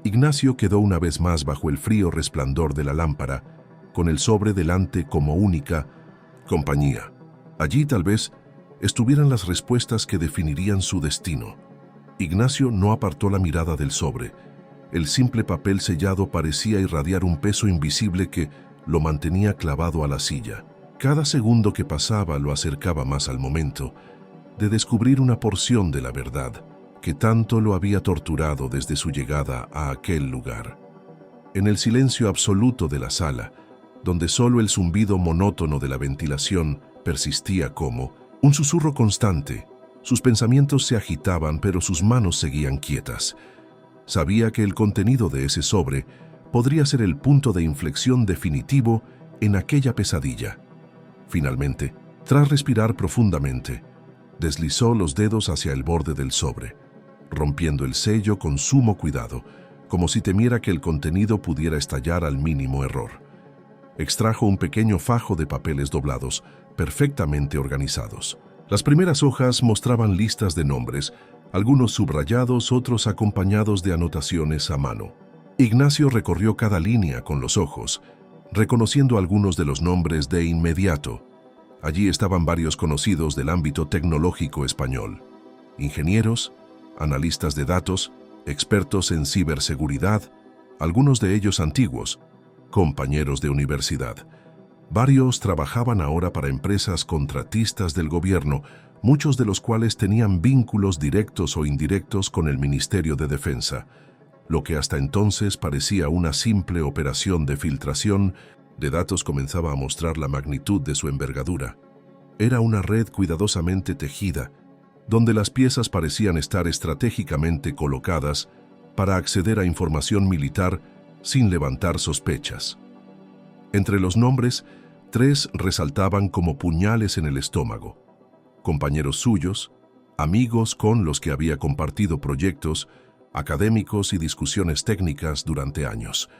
Ignacio quedó una vez más bajo el frío resplandor de la lámpara, con el sobre delante como única compañía. Allí, tal vez, estuvieran las respuestas que definirían su destino. Ignacio no apartó la mirada del sobre. El simple papel sellado parecía irradiar un peso invisible que lo mantenía clavado a la silla. Cada segundo que pasaba lo acercaba más al momento de descubrir una porción de la verdad que tanto lo había torturado desde su llegada a aquel lugar. En el silencio absoluto de la sala, donde solo el zumbido monótono de la ventilación persistía como un susurro constante, sus pensamientos se agitaban, pero sus manos seguían quietas. Sabía que el contenido de ese sobre podría ser el punto de inflexión definitivo en aquella pesadilla. Finalmente, tras respirar profundamente, deslizó los dedos hacia el borde del sobre, rompiendo el sello con sumo cuidado, como si temiera que el contenido pudiera estallar al mínimo error. Extrajo un pequeño fajo de papeles doblados, perfectamente organizados. Las primeras hojas mostraban listas de nombres, algunos subrayados, otros acompañados de anotaciones a mano. Ignacio recorrió cada línea con los ojos, reconociendo algunos de los nombres de inmediato. Allí estaban varios conocidos del ámbito tecnológico español: ingenieros, analistas de datos, expertos en ciberseguridad, algunos de ellos antiguos, compañeros de universidad. Varios trabajaban ahora para empresas contratistas del gobierno, muchos de los cuales tenían vínculos directos o indirectos con el Ministerio de Defensa. Lo que hasta entonces parecía una simple operación de filtración de datos comenzaba a mostrar la magnitud de su envergadura. Era una red cuidadosamente tejida, donde las piezas parecían estar estratégicamente colocadas para acceder a información militar sin levantar sospechas. Entre los nombres, 3 resaltaban como puñales en el estómago: compañeros suyos, amigos con los que había compartido proyectos, académicos y discusiones técnicas durante años.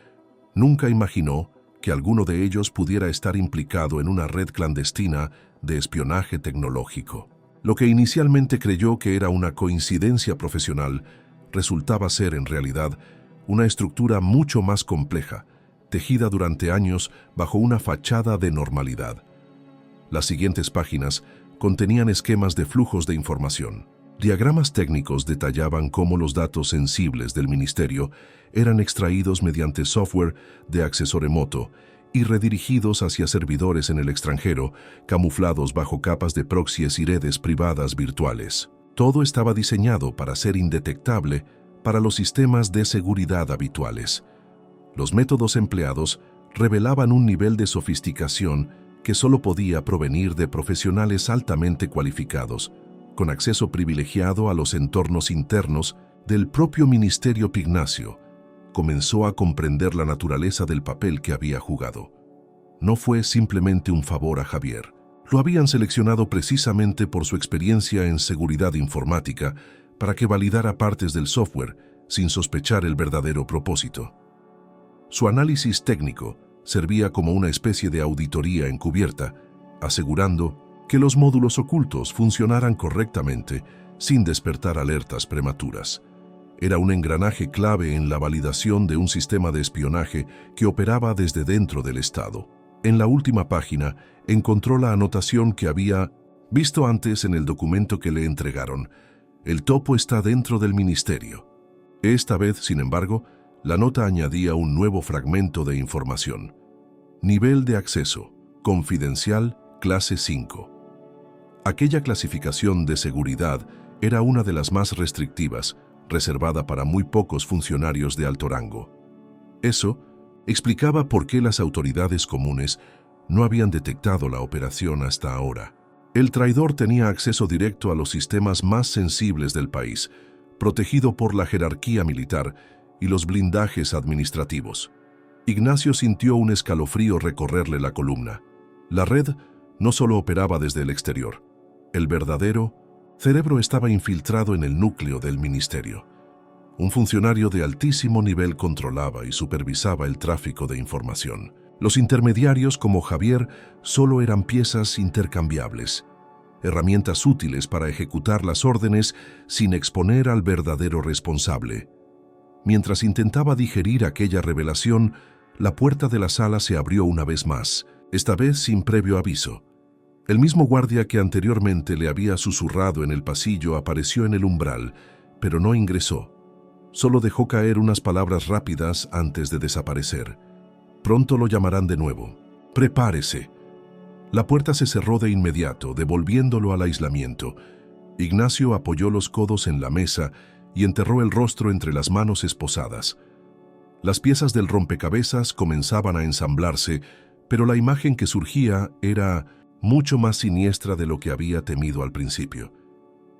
Nunca imaginó que alguno de ellos pudiera estar implicado en una red clandestina de espionaje tecnológico. Lo que inicialmente creyó que era una coincidencia profesional resultaba ser en realidad una estructura mucho más compleja, tejida durante años bajo una fachada de normalidad. Las siguientes páginas contenían esquemas de flujos de información. Diagramas técnicos detallaban cómo los datos sensibles del ministerio eran extraídos mediante software de acceso remoto y redirigidos hacia servidores en el extranjero, camuflados bajo capas de proxies y redes privadas virtuales. Todo estaba diseñado para ser indetectable para los sistemas de seguridad habituales. Los métodos empleados revelaban un nivel de sofisticación que solo podía provenir de profesionales altamente cualificados, con acceso privilegiado a los entornos internos del propio Ministerio. Ignacio comenzó a comprender la naturaleza del papel que había jugado. No fue simplemente un favor a Javier. Lo habían seleccionado precisamente por su experiencia en seguridad informática para que validara partes del software sin sospechar el verdadero propósito. Su análisis técnico servía como una especie de auditoría encubierta, asegurando que los módulos ocultos funcionaran correctamente sin despertar alertas prematuras. Era un engranaje clave en la validación de un sistema de espionaje que operaba desde dentro del Estado. En la última página encontró la anotación que había visto antes en el documento que le entregaron: el topo está dentro del ministerio. Esta vez, sin embargo, la nota añadía un nuevo fragmento de información: nivel de acceso, confidencial, clase 5. Aquella clasificación de seguridad era una de las más restrictivas, reservada para muy pocos funcionarios de alto rango. Eso explicaba por qué las autoridades comunes no habían detectado la operación hasta ahora. El traidor tenía acceso directo a los sistemas más sensibles del país, protegido por la jerarquía militar y los blindajes administrativos. Ignacio sintió un escalofrío recorrerle la columna. La red no solo operaba desde el exterior. El verdadero cerebro estaba infiltrado en el núcleo del ministerio. Un funcionario de altísimo nivel controlaba y supervisaba el tráfico de información. Los intermediarios, como Javier, solo eran piezas intercambiables, herramientas útiles para ejecutar las órdenes sin exponer al verdadero responsable. Mientras intentaba digerir aquella revelación, la puerta de la sala se abrió una vez más, esta vez sin previo aviso. El mismo guardia que anteriormente le había susurrado en el pasillo apareció en el umbral, pero no ingresó. Solo dejó caer unas palabras rápidas antes de desaparecer. Pronto lo llamarán de nuevo. Prepárese. La puerta se cerró de inmediato, devolviéndolo al aislamiento. Ignacio apoyó los codos en la mesa y enterró el rostro entre las manos esposadas. Las piezas del rompecabezas comenzaban a ensamblarse, pero la imagen que surgía era mucho más siniestra de lo que había temido al principio.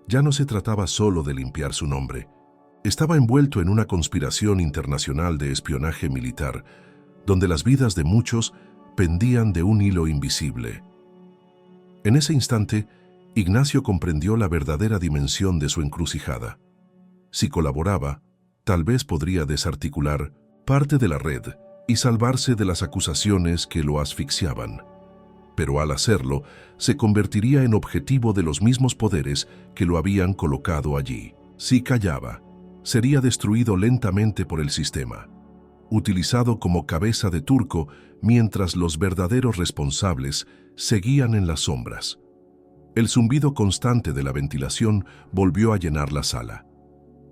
Ya no se trataba solo de limpiar su nombre. Estaba envuelto en una conspiración internacional de espionaje militar, donde las vidas de muchos pendían de un hilo invisible. En ese instante, Ignacio comprendió la verdadera dimensión de su encrucijada. Si colaboraba, Tal vez podría desarticular parte de la red y salvarse de las acusaciones que lo asfixiaban. Pero al hacerlo, se convertiría en objetivo de los mismos poderes que lo habían colocado allí. Si callaba, sería destruido lentamente por el sistema, utilizado como cabeza de turco mientras los verdaderos responsables seguían en las sombras. El zumbido constante de la ventilación volvió a llenar la sala.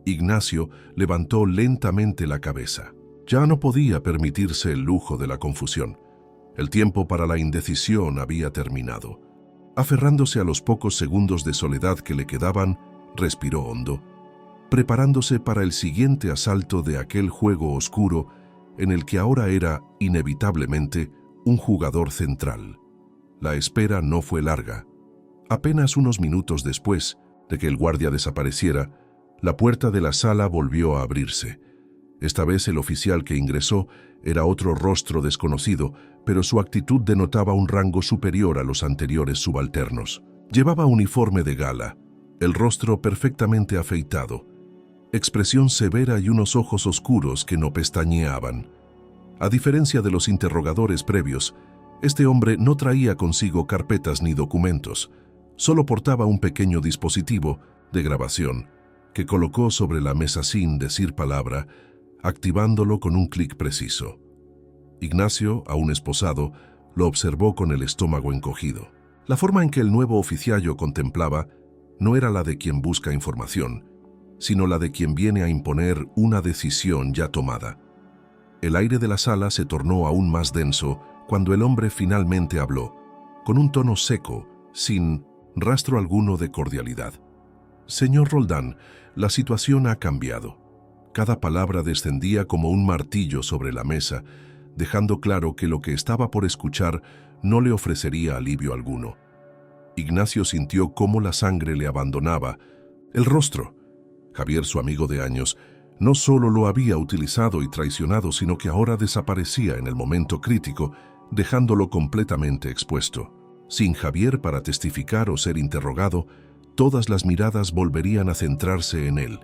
Ignacio levantó lentamente la cabeza. Ya no podía permitirse el lujo de la confusión. El tiempo para la indecisión había terminado. Aferrándose a los pocos segundos de soledad que le quedaban, respiró hondo, preparándose para el siguiente asalto de aquel juego oscuro en el que ahora era, inevitablemente, un jugador central. La espera no fue larga. Apenas unos minutos después de que el guardia desapareciera, la puerta de la sala volvió a abrirse. Esta vez el oficial que ingresó era otro rostro desconocido, pero su actitud denotaba un rango superior a los anteriores subalternos. Llevaba uniforme de gala, el rostro perfectamente afeitado, expresión severa y unos ojos oscuros que no pestañeaban. A diferencia de los interrogadores previos, este hombre no traía consigo carpetas ni documentos, solo portaba un pequeño dispositivo de grabación que colocó sobre la mesa sin decir palabra, activándolo con un clic preciso. Ignacio, aún esposado, lo observó con el estómago encogido. La forma en que el nuevo oficiallo contemplaba no era la de quien busca información, sino la de quien viene a imponer una decisión ya tomada. El aire de la sala se tornó aún más denso cuando el hombre finalmente habló, con un tono seco, sin rastro alguno de cordialidad. Señor Roldán, la situación ha cambiado. Cada palabra descendía como un martillo sobre la mesa, dejando claro que lo que estaba por escuchar no le ofrecería alivio alguno. Ignacio sintió cómo la sangre le abandonaba el rostro. Javier, su amigo de años, no solo lo había utilizado y traicionado, sino que ahora desaparecía en el momento crítico, dejándolo completamente expuesto. Sin Javier para testificar o ser interrogado, todas las miradas volverían a centrarse en él.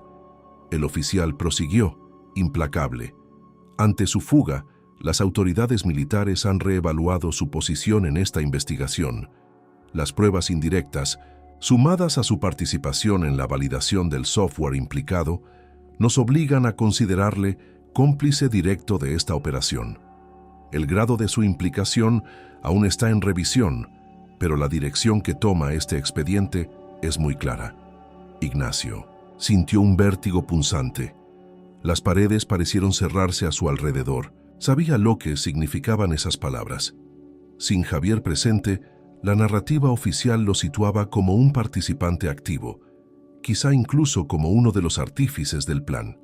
El oficial prosiguió, implacable. Ante su fuga, las autoridades militares han reevaluado su posición en esta investigación. Las pruebas indirectas, sumadas a su participación en la validación del software implicado, nos obligan a considerarle cómplice directo de esta operación. El grado de su implicación aún está en revisión, pero la dirección que toma este expediente es muy clara. Ignacio sintió un vértigo punzante. Las paredes parecieron cerrarse a su alrededor. Sabía lo que significaban esas palabras. Sin Javier presente, la narrativa oficial lo situaba como un participante activo, quizá incluso como uno de los artífices del plan.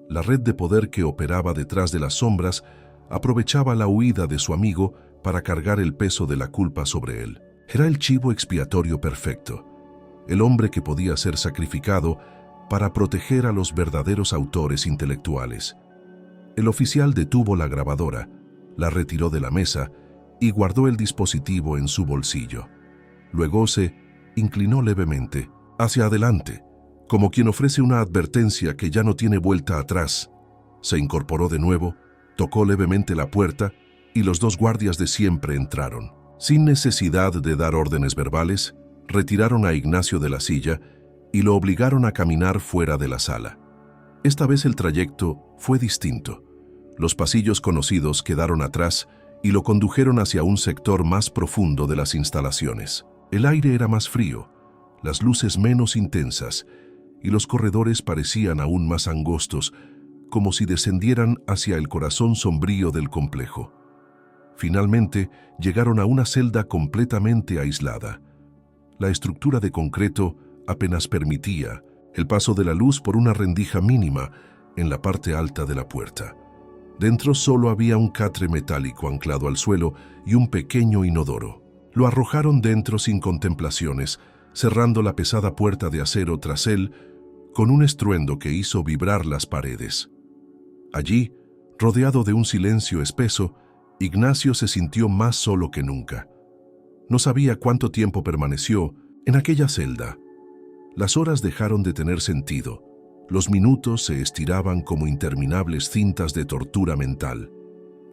La red de poder que operaba detrás de las sombras aprovechaba la huida de su amigo para cargar el peso de la culpa sobre él. Era el chivo expiatorio perfecto, el hombre que podía ser sacrificado para proteger a los verdaderos autores intelectuales. El oficial detuvo la grabadora, la retiró de la mesa y guardó el dispositivo en su bolsillo. Luego se inclinó levemente hacia adelante, como quien ofrece una advertencia que ya no tiene vuelta atrás. Se incorporó de nuevo, tocó levemente la puerta y los dos guardias de siempre entraron. Sin necesidad de dar órdenes verbales, retiraron a Ignacio de la silla y lo obligaron a caminar fuera de la sala. Esta vez el trayecto fue distinto. Los pasillos conocidos quedaron atrás y lo condujeron hacia un sector más profundo de las instalaciones. El aire era más frío, las luces menos intensas y los corredores parecían aún más angostos, como si descendieran hacia el corazón sombrío del complejo. Finalmente, llegaron a una celda completamente aislada. La estructura de concreto apenas permitía el paso de la luz por una rendija mínima en la parte alta de la puerta. Dentro solo había un catre metálico anclado al suelo y un pequeño inodoro. Lo arrojaron dentro sin contemplaciones, cerrando la pesada puerta de acero tras él con un estruendo que hizo vibrar las paredes. Allí, rodeado de un silencio espeso, Ignacio se sintió más solo que nunca. No sabía cuánto tiempo permaneció en aquella celda. Las horas dejaron de tener sentido. Los minutos se estiraban como interminables cintas de tortura mental.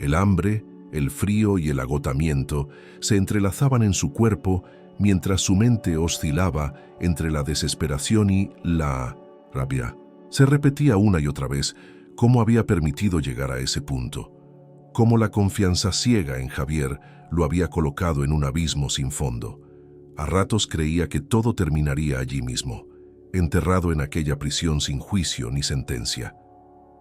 El hambre, el frío y el agotamiento se entrelazaban en su cuerpo mientras su mente oscilaba entre la desesperación y la rabia. Se repetía una y otra vez cómo había permitido llegar a ese punto, cómo la confianza ciega en Javier lo había colocado en un abismo sin fondo. A ratos creía que todo terminaría allí mismo, enterrado en aquella prisión sin juicio ni sentencia.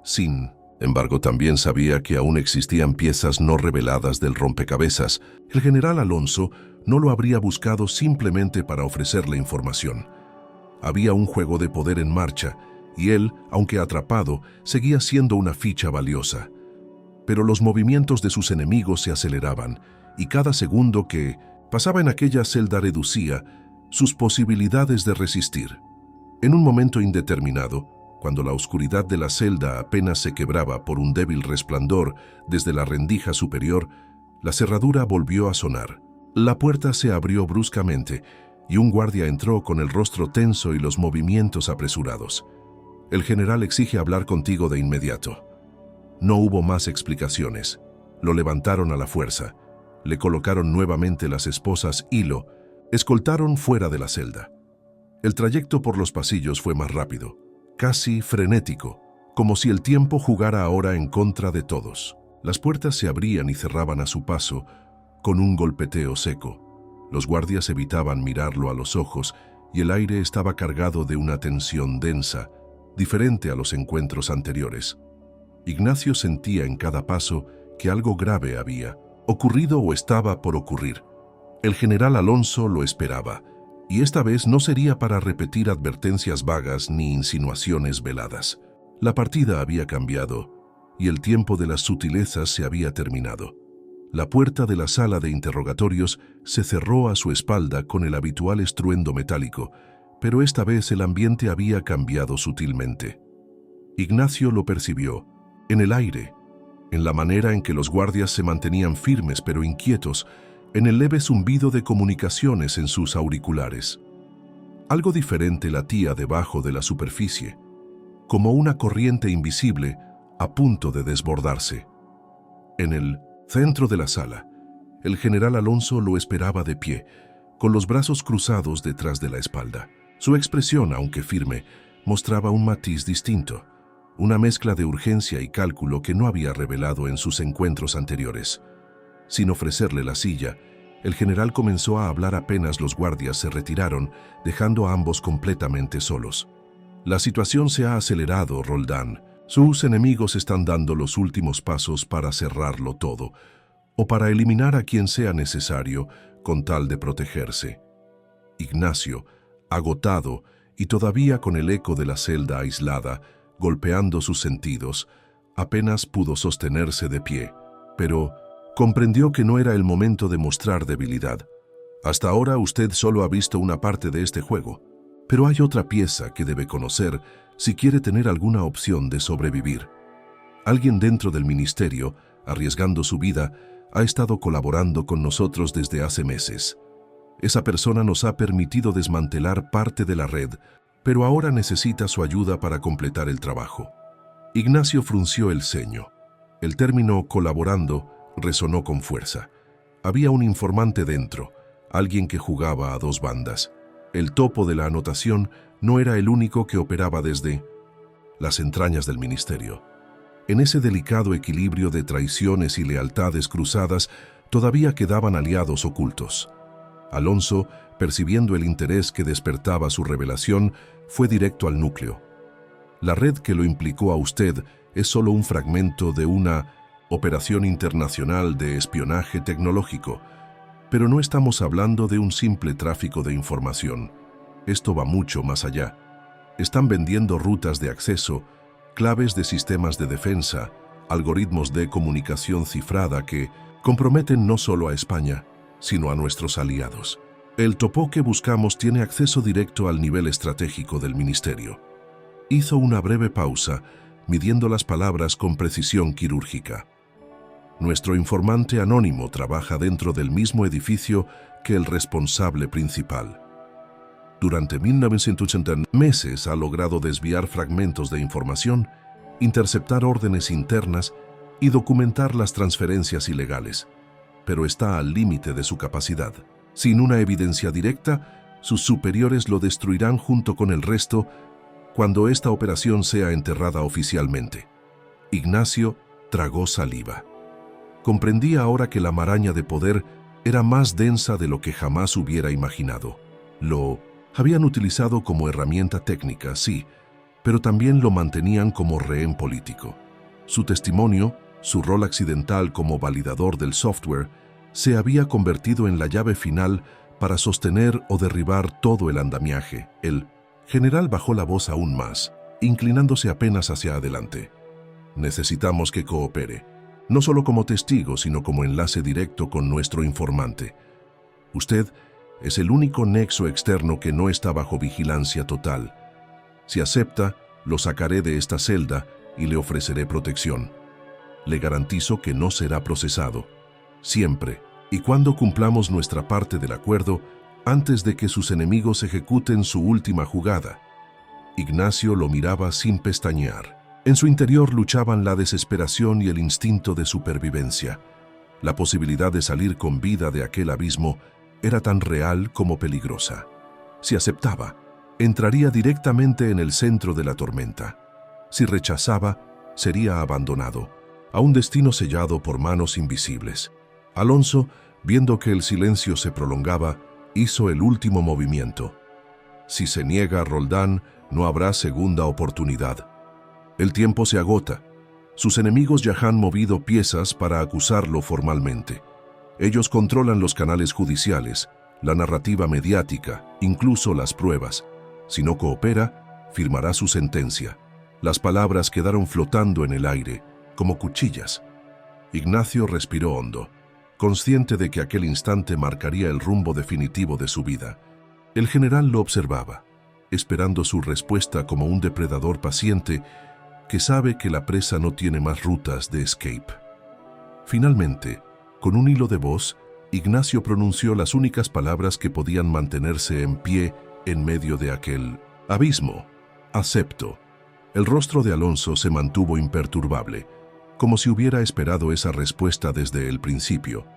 Sin embargo, también sabía que aún existían piezas no reveladas del rompecabezas. El general Alonso no lo habría buscado simplemente para ofrecerle información. Había un juego de poder en marcha, y él, aunque atrapado, seguía siendo una ficha valiosa. Pero los movimientos de sus enemigos se aceleraban, y cada segundo que pasaba en aquella celda reducía sus posibilidades de resistir. En un momento indeterminado, cuando la oscuridad de la celda apenas se quebraba por un débil resplandor desde la rendija superior, la cerradura volvió a sonar. La puerta se abrió bruscamente y un guardia entró con el rostro tenso y los movimientos apresurados. El general exige hablar contigo de inmediato. No hubo más explicaciones. Lo levantaron a la fuerza. Le colocaron nuevamente las esposas y lo escoltaron fuera de la celda. El trayecto por los pasillos fue más rápido, casi frenético, como si el tiempo jugara ahora en contra de todos. Las puertas se abrían y cerraban a su paso, con un golpeteo seco. Los guardias evitaban mirarlo a los ojos y el aire estaba cargado de una tensión densa, diferente a los encuentros anteriores. Ignacio sentía en cada paso que algo grave había ocurrido o estaba por ocurrir. El general Alonso lo esperaba, y esta vez no sería para repetir advertencias vagas ni insinuaciones veladas. La partida había cambiado, y el tiempo de las sutilezas se había terminado. La puerta de la sala de interrogatorios se cerró a su espalda con el habitual estruendo metálico, pero esta vez el ambiente había cambiado sutilmente. Ignacio lo percibió, en el aire, en la manera en que los guardias se mantenían firmes pero inquietos, en el leve zumbido de comunicaciones en sus auriculares. Algo diferente latía debajo de la superficie, como una corriente invisible a punto de desbordarse. En el centro de la sala, el general Alonso lo esperaba de pie, con los brazos cruzados detrás de la espalda. Su expresión, aunque firme, mostraba un matiz distinto, una mezcla de urgencia y cálculo que no había revelado en sus encuentros anteriores. Sin ofrecerle la silla, el general comenzó a hablar apenas los guardias se retiraron, dejando a ambos completamente solos. La situación se ha acelerado, Roldán. Sus enemigos están dando los últimos pasos para cerrarlo todo, o para eliminar a quien sea necesario con tal de protegerse. Ignacio, agotado y todavía con el eco de la celda aislada, golpeando sus sentidos, apenas pudo sostenerse de pie, pero comprendió que no era el momento de mostrar debilidad. Hasta ahora usted solo ha visto una parte de este juego, pero hay otra pieza que debe conocer si quiere tener alguna opción de sobrevivir. Alguien dentro del ministerio, arriesgando su vida, ha estado colaborando con nosotros desde hace meses. Esa persona nos ha permitido desmantelar parte de la red, pero ahora necesita su ayuda para completar el trabajo. Ignacio frunció el ceño. El término colaborando resonó con fuerza. Había un informante dentro, alguien que jugaba a dos bandas. El topo de la anotación no era el único que operaba desde las entrañas del ministerio. En ese delicado equilibrio de traiciones y lealtades cruzadas, todavía quedaban aliados ocultos. Alonso, percibiendo el interés que despertaba su revelación, fue directo al núcleo. La red que lo implicó a usted es solo un fragmento de una operación internacional de espionaje tecnológico, pero no estamos hablando de un simple tráfico de información. Esto va mucho más allá. Están vendiendo rutas de acceso, claves de sistemas de defensa, algoritmos de comunicación cifrada que comprometen no solo a España, sino a nuestros aliados. El topo que buscamos tiene acceso directo al nivel estratégico del ministerio. Hizo una breve pausa, midiendo las palabras con precisión quirúrgica. Nuestro informante anónimo trabaja dentro del mismo edificio que el responsable principal. Durante 1980 meses ha logrado desviar fragmentos de información, interceptar órdenes internas y documentar las transferencias ilegales, pero está al límite de su capacidad. Sin una evidencia directa, sus superiores lo destruirán junto con el resto cuando esta operación sea enterrada oficialmente. Ignacio tragó saliva. Comprendía ahora que la maraña de poder era más densa de lo que jamás hubiera imaginado. Lo habían utilizado como herramienta técnica, sí, pero también lo mantenían como rehén político. Su testimonio, su rol accidental como validador del software, se había convertido en la llave final para sostener o derribar todo el andamiaje. El general bajó la voz aún más, inclinándose apenas hacia adelante. Necesitamos que coopere, no solo como testigo, sino como enlace directo con nuestro informante. Usted es el único nexo externo que no está bajo vigilancia total. Si acepta, lo sacaré de esta celda y le ofreceré protección. Le garantizo que no será procesado, siempre y cuando cumplamos nuestra parte del acuerdo antes de que sus enemigos ejecuten su última jugada. Ignacio lo miraba sin pestañear. En su interior luchaban la desesperación y el instinto de supervivencia. La posibilidad de salir con vida de aquel abismo era tan real como peligrosa. Si aceptaba, entraría directamente en el centro de la tormenta. Si rechazaba, sería abandonado, a un destino sellado por manos invisibles. Alonso, viendo que el silencio se prolongaba, hizo el último movimiento. Si se niega a Roldán, no habrá segunda oportunidad. El tiempo se agota. Sus enemigos ya han movido piezas para acusarlo formalmente. Ellos controlan los canales judiciales, la narrativa mediática, incluso las pruebas. Si no coopera, firmará su sentencia. Las palabras quedaron flotando en el aire, como cuchillas. Ignacio respiró hondo, consciente de que aquel instante marcaría el rumbo definitivo de su vida. El general lo observaba, esperando su respuesta como un depredador paciente que sabe que la presa no tiene más rutas de escape. Finalmente, con un hilo de voz, Ignacio pronunció las únicas palabras que podían mantenerse en pie en medio de aquel abismo. Acepto. El rostro de Alonso se mantuvo imperturbable, como si hubiera esperado esa respuesta desde el principio.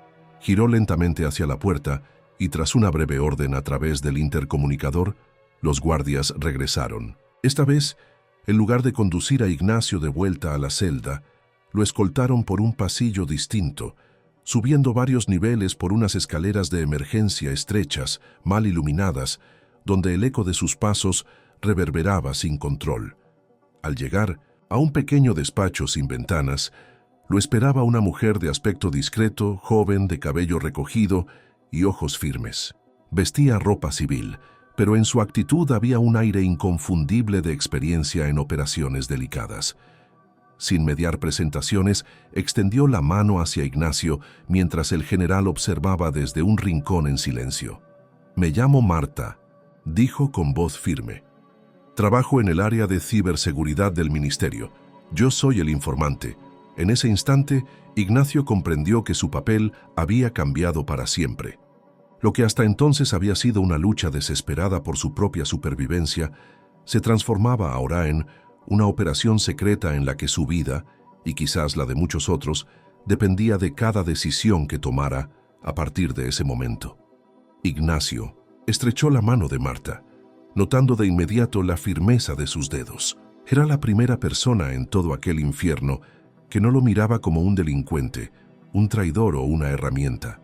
Giró lentamente hacia la puerta y tras una breve orden a través del intercomunicador, los guardias regresaron. Esta vez, en lugar de conducir a Ignacio de vuelta a la celda, lo escoltaron por un pasillo distinto, subiendo varios niveles por unas escaleras de emergencia estrechas, mal iluminadas, donde el eco de sus pasos reverberaba sin control. Al llegar a un pequeño despacho sin ventanas, lo esperaba una mujer de aspecto discreto, joven, de cabello recogido y ojos firmes. Vestía ropa civil, pero en su actitud había un aire inconfundible de experiencia en operaciones delicadas. Sin mediar presentaciones, extendió la mano hacia Ignacio mientras el general observaba desde un rincón en silencio. «Me llamo Marta», dijo con voz firme. «Trabajo en el área de ciberseguridad del ministerio. Yo soy el informante». En ese instante, Ignacio comprendió que su papel había cambiado para siempre. Lo que hasta entonces había sido una lucha desesperada por su propia supervivencia, se transformaba ahora en una operación secreta en la que su vida, y quizás la de muchos otros, dependía de cada decisión que tomara a partir de ese momento. Ignacio estrechó la mano de Marta, notando de inmediato la firmeza de sus dedos. Era la primera persona en todo aquel infierno que no lo miraba como un delincuente, un traidor o una herramienta.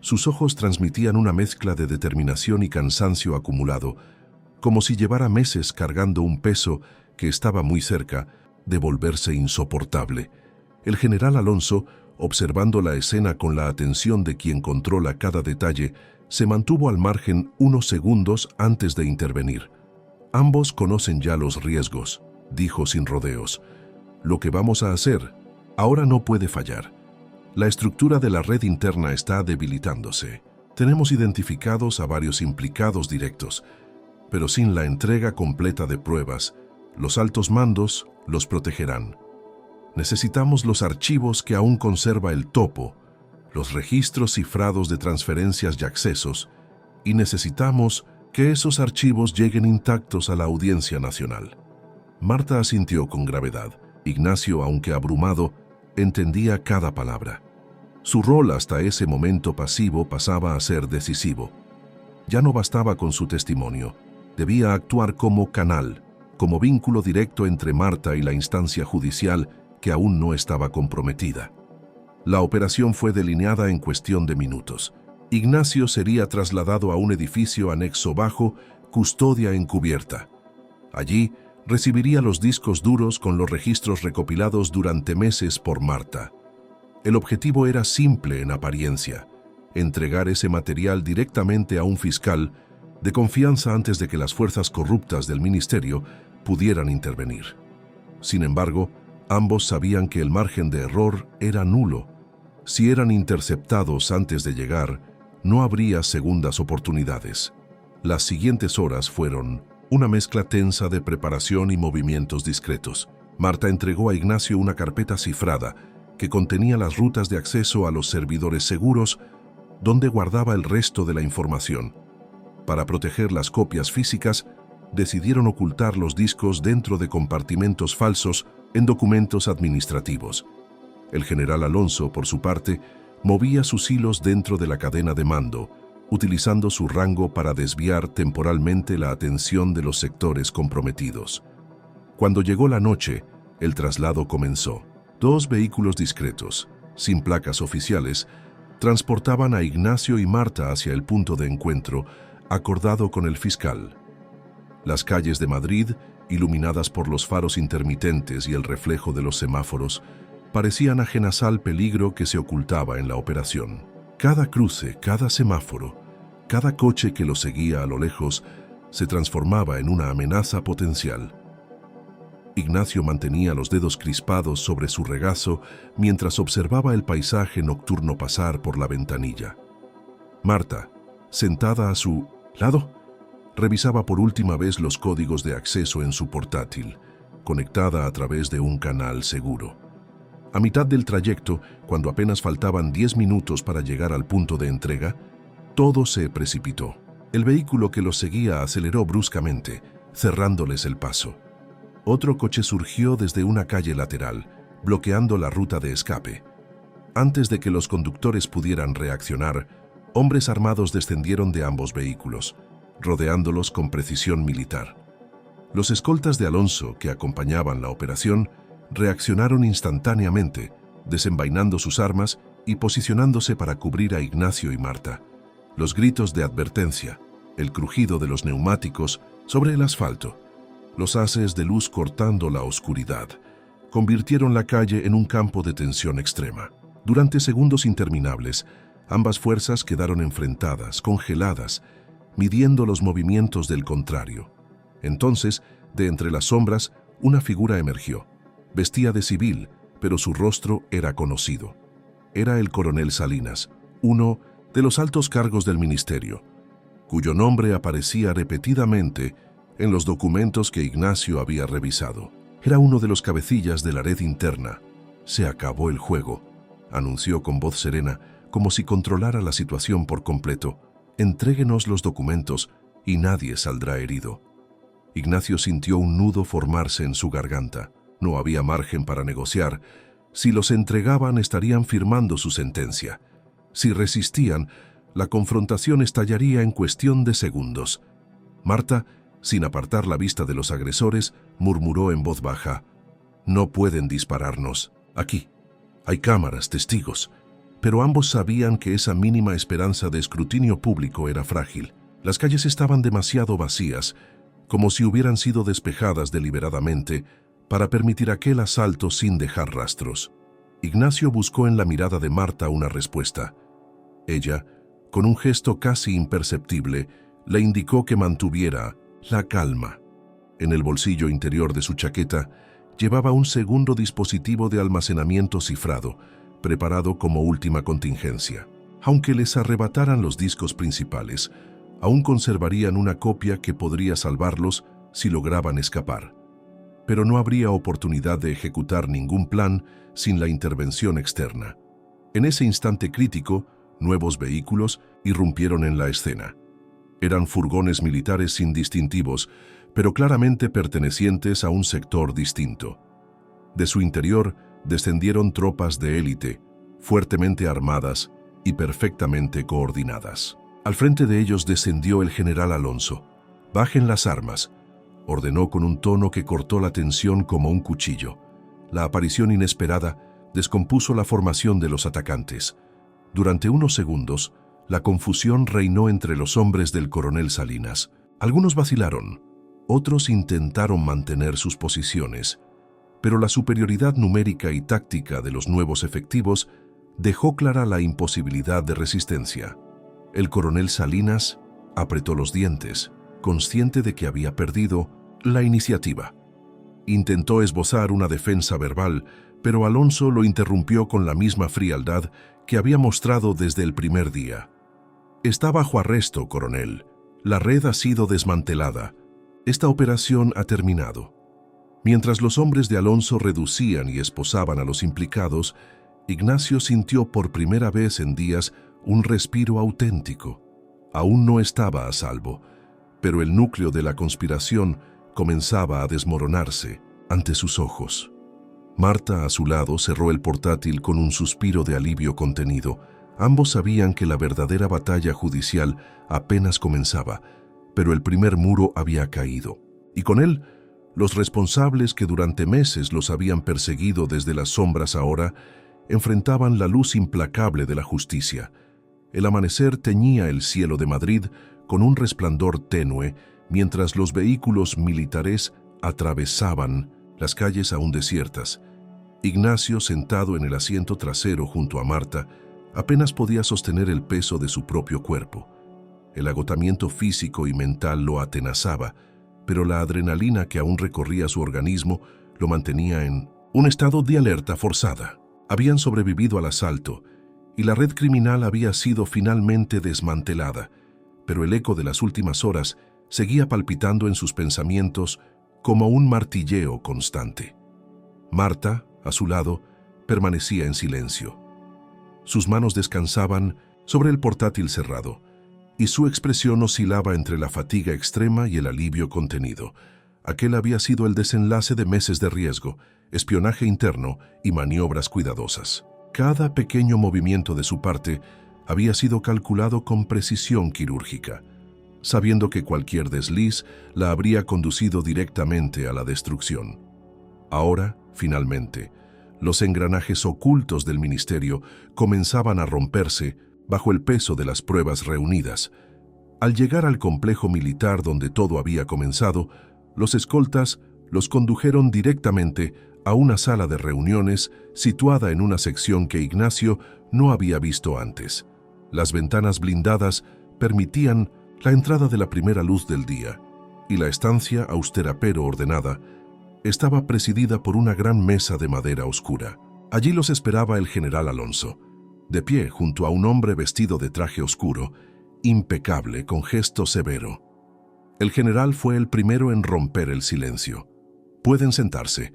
Sus ojos transmitían una mezcla de determinación y cansancio acumulado, como si llevara meses cargando un peso que estaba muy cerca de volverse insoportable. El general Alonso, observando la escena con la atención de quien controla cada detalle, se mantuvo al margen unos segundos antes de intervenir. «Ambos conocen ya los riesgos», dijo sin rodeos. «Lo que vamos a hacer ahora no puede fallar. La estructura de la red interna está debilitándose. Tenemos identificados a varios implicados directos, pero sin la entrega completa de pruebas, los altos mandos los protegerán. Necesitamos los archivos que aún conserva el topo, los registros cifrados de transferencias y accesos, y necesitamos Que esos archivos lleguen intactos a la Audiencia Nacional. Marta asintió con gravedad. Ignacio, aunque abrumado, entendía cada palabra. Su rol hasta ese momento pasivo pasaba a ser decisivo. Ya no bastaba con su testimonio. Debía actuar como canal, como vínculo directo entre Marta y la instancia judicial que aún no estaba comprometida. La operación fue delineada en cuestión de minutos. Ignacio sería trasladado a un edificio anexo bajo custodia encubierta. Allí recibiría los discos duros con los registros recopilados durante meses por Marta. El objetivo era simple en apariencia: entregar ese material directamente a un fiscal de confianza antes de que las fuerzas corruptas del ministerio pudieran intervenir. Sin embargo, ambos sabían que el margen de error era nulo. Si eran interceptados antes de llegar, no habría segundas oportunidades. Las siguientes horas fueron una mezcla tensa de preparación y movimientos discretos. Marta entregó a Ignacio una carpeta cifrada que contenía las rutas de acceso a los servidores seguros donde guardaba el resto de la información. Para proteger las copias físicas, decidieron ocultar los discos dentro de compartimentos falsos en documentos administrativos. El general Alonso, por su parte, movía sus hilos dentro de la cadena de mando, utilizando su rango para desviar temporalmente la atención de los sectores comprometidos. Cuando llegó la noche, el traslado comenzó. 2 vehículos discretos, sin placas oficiales, transportaban a Ignacio y Marta hacia el punto de encuentro, acordado con el fiscal. Las calles de Madrid, iluminadas por los faros intermitentes y el reflejo de los semáforos, parecían ajenas al peligro que se ocultaba en la operación. Cada cruce, cada semáforo, cada coche que lo seguía a lo lejos, se transformaba en una amenaza potencial. Ignacio mantenía los dedos crispados sobre su regazo mientras observaba el paisaje nocturno pasar por la ventanilla. Marta, sentada a su lado, revisaba por última vez los códigos de acceso en su portátil, conectada a través de un canal seguro. A mitad del trayecto, cuando apenas faltaban 10 minutos para llegar al punto de entrega, todo se precipitó. El vehículo que los seguía aceleró bruscamente, cerrándoles el paso. Otro coche surgió desde una calle lateral, bloqueando la ruta de escape. Antes de que los conductores pudieran reaccionar, hombres armados descendieron de ambos vehículos, rodeándolos con precisión militar. Los escoltas de Alonso, que acompañaban la operación, reaccionaron instantáneamente, desenvainando sus armas y posicionándose para cubrir a Ignacio y Marta. Los gritos de advertencia, el crujido de los neumáticos sobre el asfalto, los haces de luz cortando la oscuridad, convirtieron la calle en un campo de tensión extrema. Durante segundos interminables, ambas fuerzas quedaron enfrentadas, congeladas, midiendo los movimientos del contrario. Entonces, de entre las sombras, una figura emergió. Vestía de civil, pero su rostro era conocido. Era el coronel Salinas, uno de los altos cargos del ministerio, cuyo nombre aparecía repetidamente en los documentos que Ignacio había revisado. Era uno de los cabecillas de la red interna. Se acabó el juego, anunció con voz serena, como si controlara la situación por completo. Entréguenos los documentos y nadie saldrá herido. Ignacio sintió un nudo formarse en su garganta. No había margen para negociar. Si los entregaban, estarían firmando su sentencia. Si resistían, la confrontación estallaría en cuestión de segundos. Marta, sin apartar la vista de los agresores, murmuró en voz baja: «No pueden dispararnos. Aquí. Hay cámaras, testigos». Pero ambos sabían que esa mínima esperanza de escrutinio público era frágil. Las calles estaban demasiado vacías, como si hubieran sido despejadas deliberadamente para permitir aquel asalto sin dejar rastros. Ignacio buscó en la mirada de Marta una respuesta. Ella, con un gesto casi imperceptible, le indicó que mantuviera la calma. En el bolsillo interior de su chaqueta llevaba un segundo dispositivo de almacenamiento cifrado, preparado como última contingencia. Aunque les arrebataran los discos principales, aún conservarían una copia que podría salvarlos si lograban escapar. Pero no habría oportunidad de ejecutar ningún plan sin la intervención externa. En ese instante crítico, nuevos vehículos irrumpieron en la escena. Eran furgones militares sin distintivos, pero claramente pertenecientes a un sector distinto. De su interior descendieron tropas de élite, fuertemente armadas y perfectamente coordinadas. Al frente de ellos descendió el general Alonso. «Bajen las armas», ordenó con un tono que cortó la tensión como un cuchillo. La aparición inesperada descompuso la formación de los atacantes. Durante unos segundos, la confusión reinó entre los hombres del coronel Salinas. Algunos vacilaron, otros intentaron mantener sus posiciones, pero la superioridad numérica y táctica de los nuevos efectivos dejó clara la imposibilidad de resistencia. El coronel Salinas apretó los dientes, consciente de que había perdido la iniciativa. Intentó esbozar una defensa verbal, pero Alonso lo interrumpió con la misma frialdad que había mostrado desde el primer día. «Está bajo arresto, coronel. La red ha sido desmantelada. Esta operación ha terminado». Mientras los hombres de Alonso reducían y esposaban a los implicados, Ignacio sintió por primera vez en días un respiro auténtico. Aún no estaba a salvo, pero el núcleo de la conspiración comenzaba a desmoronarse ante sus ojos. Marta, a su lado, cerró el portátil con un suspiro de alivio contenido. Ambos sabían que la verdadera batalla judicial apenas comenzaba, pero el primer muro había caído. Y con él, los responsables que durante meses los habían perseguido desde las sombras ahora enfrentaban la luz implacable de la justicia. El amanecer teñía el cielo de Madrid con un resplandor tenue, mientras los vehículos militares atravesaban las calles aún desiertas. Ignacio, sentado en el asiento trasero junto a Marta, apenas podía sostener el peso de su propio cuerpo. El agotamiento físico y mental lo atenazaba, pero la adrenalina que aún recorría su organismo lo mantenía en un estado de alerta forzada. Habían sobrevivido al asalto, y la red criminal había sido finalmente desmantelada, pero el eco de las últimas horas seguía palpitando en sus pensamientos como un martilleo constante. Marta, a su lado, permanecía en silencio. Sus manos descansaban sobre el portátil cerrado, y su expresión oscilaba entre la fatiga extrema y el alivio contenido. Aquel había sido el desenlace de meses de riesgo, espionaje interno y maniobras cuidadosas. Cada pequeño movimiento de su parte había sido calculado con precisión quirúrgica, sabiendo que cualquier desliz la habría conducido directamente a la destrucción. Ahora, finalmente, los engranajes ocultos del ministerio comenzaban a romperse bajo el peso de las pruebas reunidas. Al llegar al complejo militar donde todo había comenzado, los escoltas los condujeron directamente a una sala de reuniones situada en una sección que Ignacio no había visto antes. Las ventanas blindadas permitían la entrada de la primera luz del día, y la estancia, austera pero ordenada, estaba presidida por una gran mesa de madera oscura. Allí los esperaba el general Alonso, de pie junto a un hombre vestido de traje oscuro, impecable, con gesto severo. El general fue el primero en romper el silencio. «Pueden sentarse».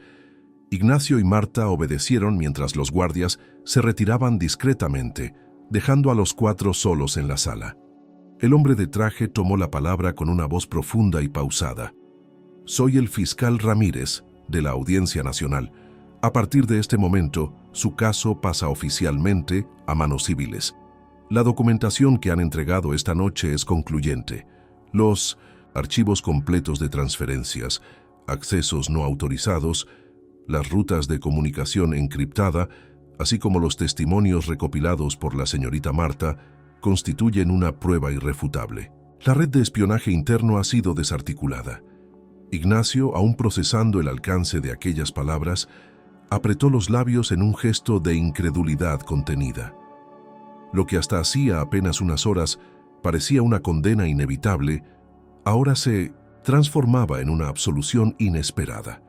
Ignacio y Marta obedecieron mientras los guardias se retiraban discretamente, dejando a los cuatro solos en la sala. El hombre de traje tomó la palabra con una voz profunda y pausada. «Soy el fiscal Ramírez, de la Audiencia Nacional. A partir de este momento, su caso pasa oficialmente a manos civiles. La documentación que han entregado esta noche es concluyente. Los archivos completos de transferencias, accesos no autorizados, las rutas de comunicación encriptada, así como los testimonios recopilados por la señorita Marta, constituyen una prueba irrefutable. La red de espionaje interno ha sido desarticulada». Ignacio, aún procesando el alcance de aquellas palabras, apretó los labios en un gesto de incredulidad contenida. Lo que hasta hacía apenas unas horas parecía una condena inevitable, ahora se transformaba en una absolución inesperada.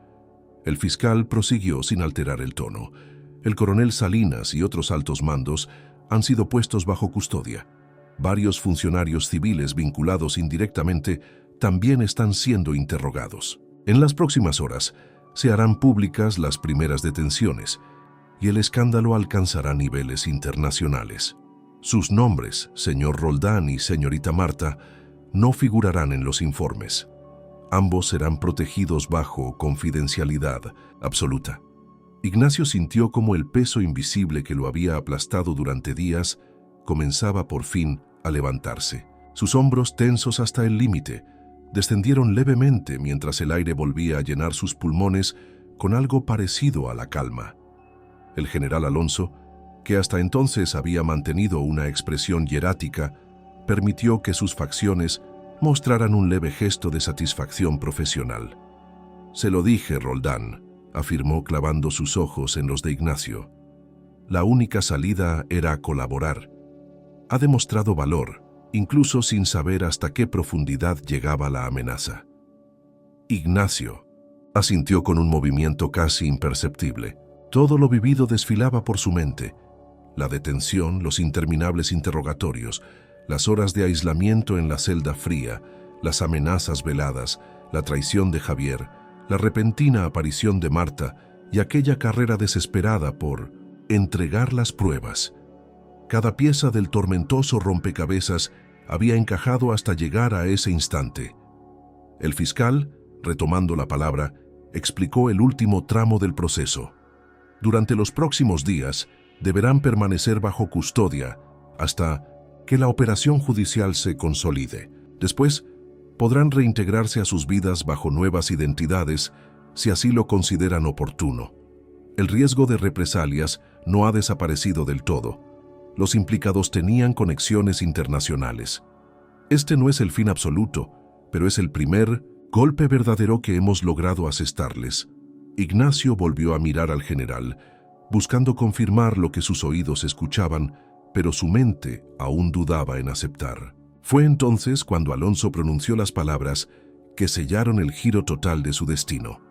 El fiscal prosiguió sin alterar el tono. «El coronel Salinas y otros altos mandos han sido puestos bajo custodia. Varios funcionarios civiles vinculados indirectamente también están siendo interrogados. En las próximas horas se harán públicas las primeras detenciones y el escándalo alcanzará niveles internacionales. Sus nombres, señor Roldán y señorita Marta, no figurarán en los informes. Ambos serán protegidos bajo confidencialidad absoluta. Ignacio sintió como el peso invisible que lo había aplastado durante días comenzaba por fin a levantarse. Sus hombros, tensos hasta el límite, descendieron levemente mientras el aire volvía a llenar sus pulmones con algo parecido a la calma. El general Alonso, que hasta entonces había mantenido una expresión hierática, permitió que sus facciones mostraran un leve gesto de satisfacción profesional. «Se lo dije, Roldán», afirmó clavando sus ojos en los de Ignacio. «La única salida era colaborar. Ha demostrado valor, incluso sin saber hasta qué profundidad llegaba la amenaza». Ignacio asintió con un movimiento casi imperceptible. Todo lo vivido desfilaba por su mente. La detención, los interminables interrogatorios, las horas de aislamiento en la celda fría, las amenazas veladas, la traición de Javier, la repentina aparición de Marta y aquella carrera desesperada por entregar las pruebas. Cada pieza del tormentoso rompecabezas había encajado hasta llegar a ese instante. El fiscal, retomando la palabra, explicó el último tramo del proceso. Durante los próximos días, deberán permanecer bajo custodia hasta que la operación judicial se consolide. Después, podrán reintegrarse a sus vidas bajo nuevas identidades si así lo consideran oportuno. El riesgo de represalias no ha desaparecido del todo. Los implicados tenían conexiones internacionales. Este no es el fin absoluto, pero es el primer golpe verdadero que hemos logrado asestarles. Ignacio volvió a mirar al general, buscando confirmar lo que sus oídos escuchaban, pero su mente aún dudaba en aceptar. Fue entonces cuando Alonso pronunció las palabras que sellaron el giro total de su destino.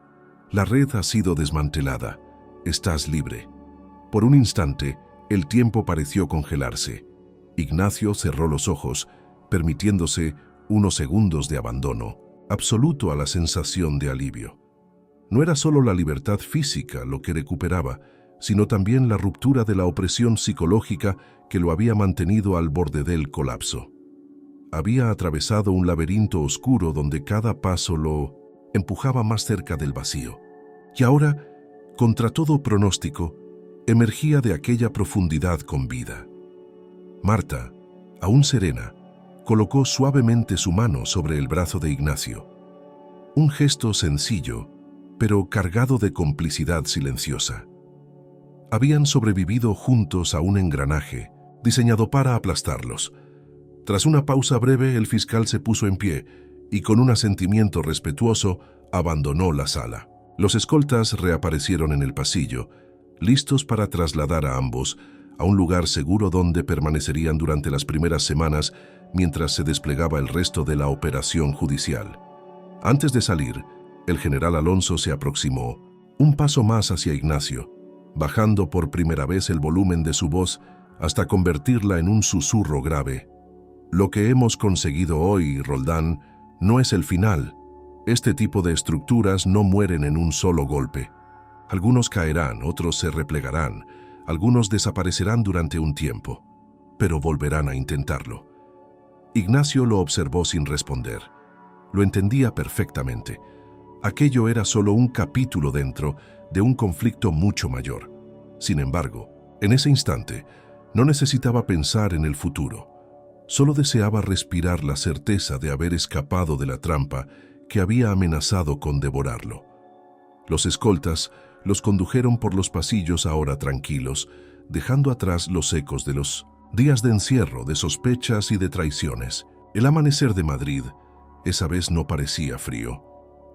«La red ha sido desmantelada. Estás libre». Por un instante, el tiempo pareció congelarse. Ignacio cerró los ojos, permitiéndose unos segundos de abandono, absoluto a la sensación de alivio. No era solo la libertad física lo que recuperaba, sino también la ruptura de la opresión psicológica que lo había mantenido al borde del colapso. Había atravesado un laberinto oscuro donde cada paso lo empujaba más cerca del vacío. Y ahora, contra todo pronóstico, emergía de aquella profundidad con vida. Marta, aún serena, colocó suavemente su mano sobre el brazo de Ignacio. Un gesto sencillo, pero cargado de complicidad silenciosa. Habían sobrevivido juntos a un engranaje, diseñado para aplastarlos. Tras una pausa breve, el fiscal se puso en pie y, con un asentimiento respetuoso, abandonó la sala. Los escoltas reaparecieron en el pasillo, listos para trasladar a ambos a un lugar seguro donde permanecerían durante las primeras semanas mientras se desplegaba el resto de la operación judicial. Antes de salir, el general Alonso se aproximó un paso más hacia Ignacio, bajando por primera vez el volumen de su voz hasta convertirla en un susurro grave. «Lo que hemos conseguido hoy, Roldán, no es el final. Este tipo de estructuras no mueren en un solo golpe. Algunos caerán, otros se replegarán, algunos desaparecerán durante un tiempo, pero volverán a intentarlo». Ignacio lo observó sin responder. Lo entendía perfectamente. Aquello era solo un capítulo dentro de un conflicto mucho mayor. Sin embargo, en ese instante, no necesitaba pensar en el futuro. Solo deseaba respirar la certeza de haber escapado de la trampa que había amenazado con devorarlo. Los escoltas los condujeron por los pasillos ahora tranquilos, dejando atrás los ecos de los días de encierro, de sospechas y de traiciones. El amanecer de Madrid, esa vez no parecía frío.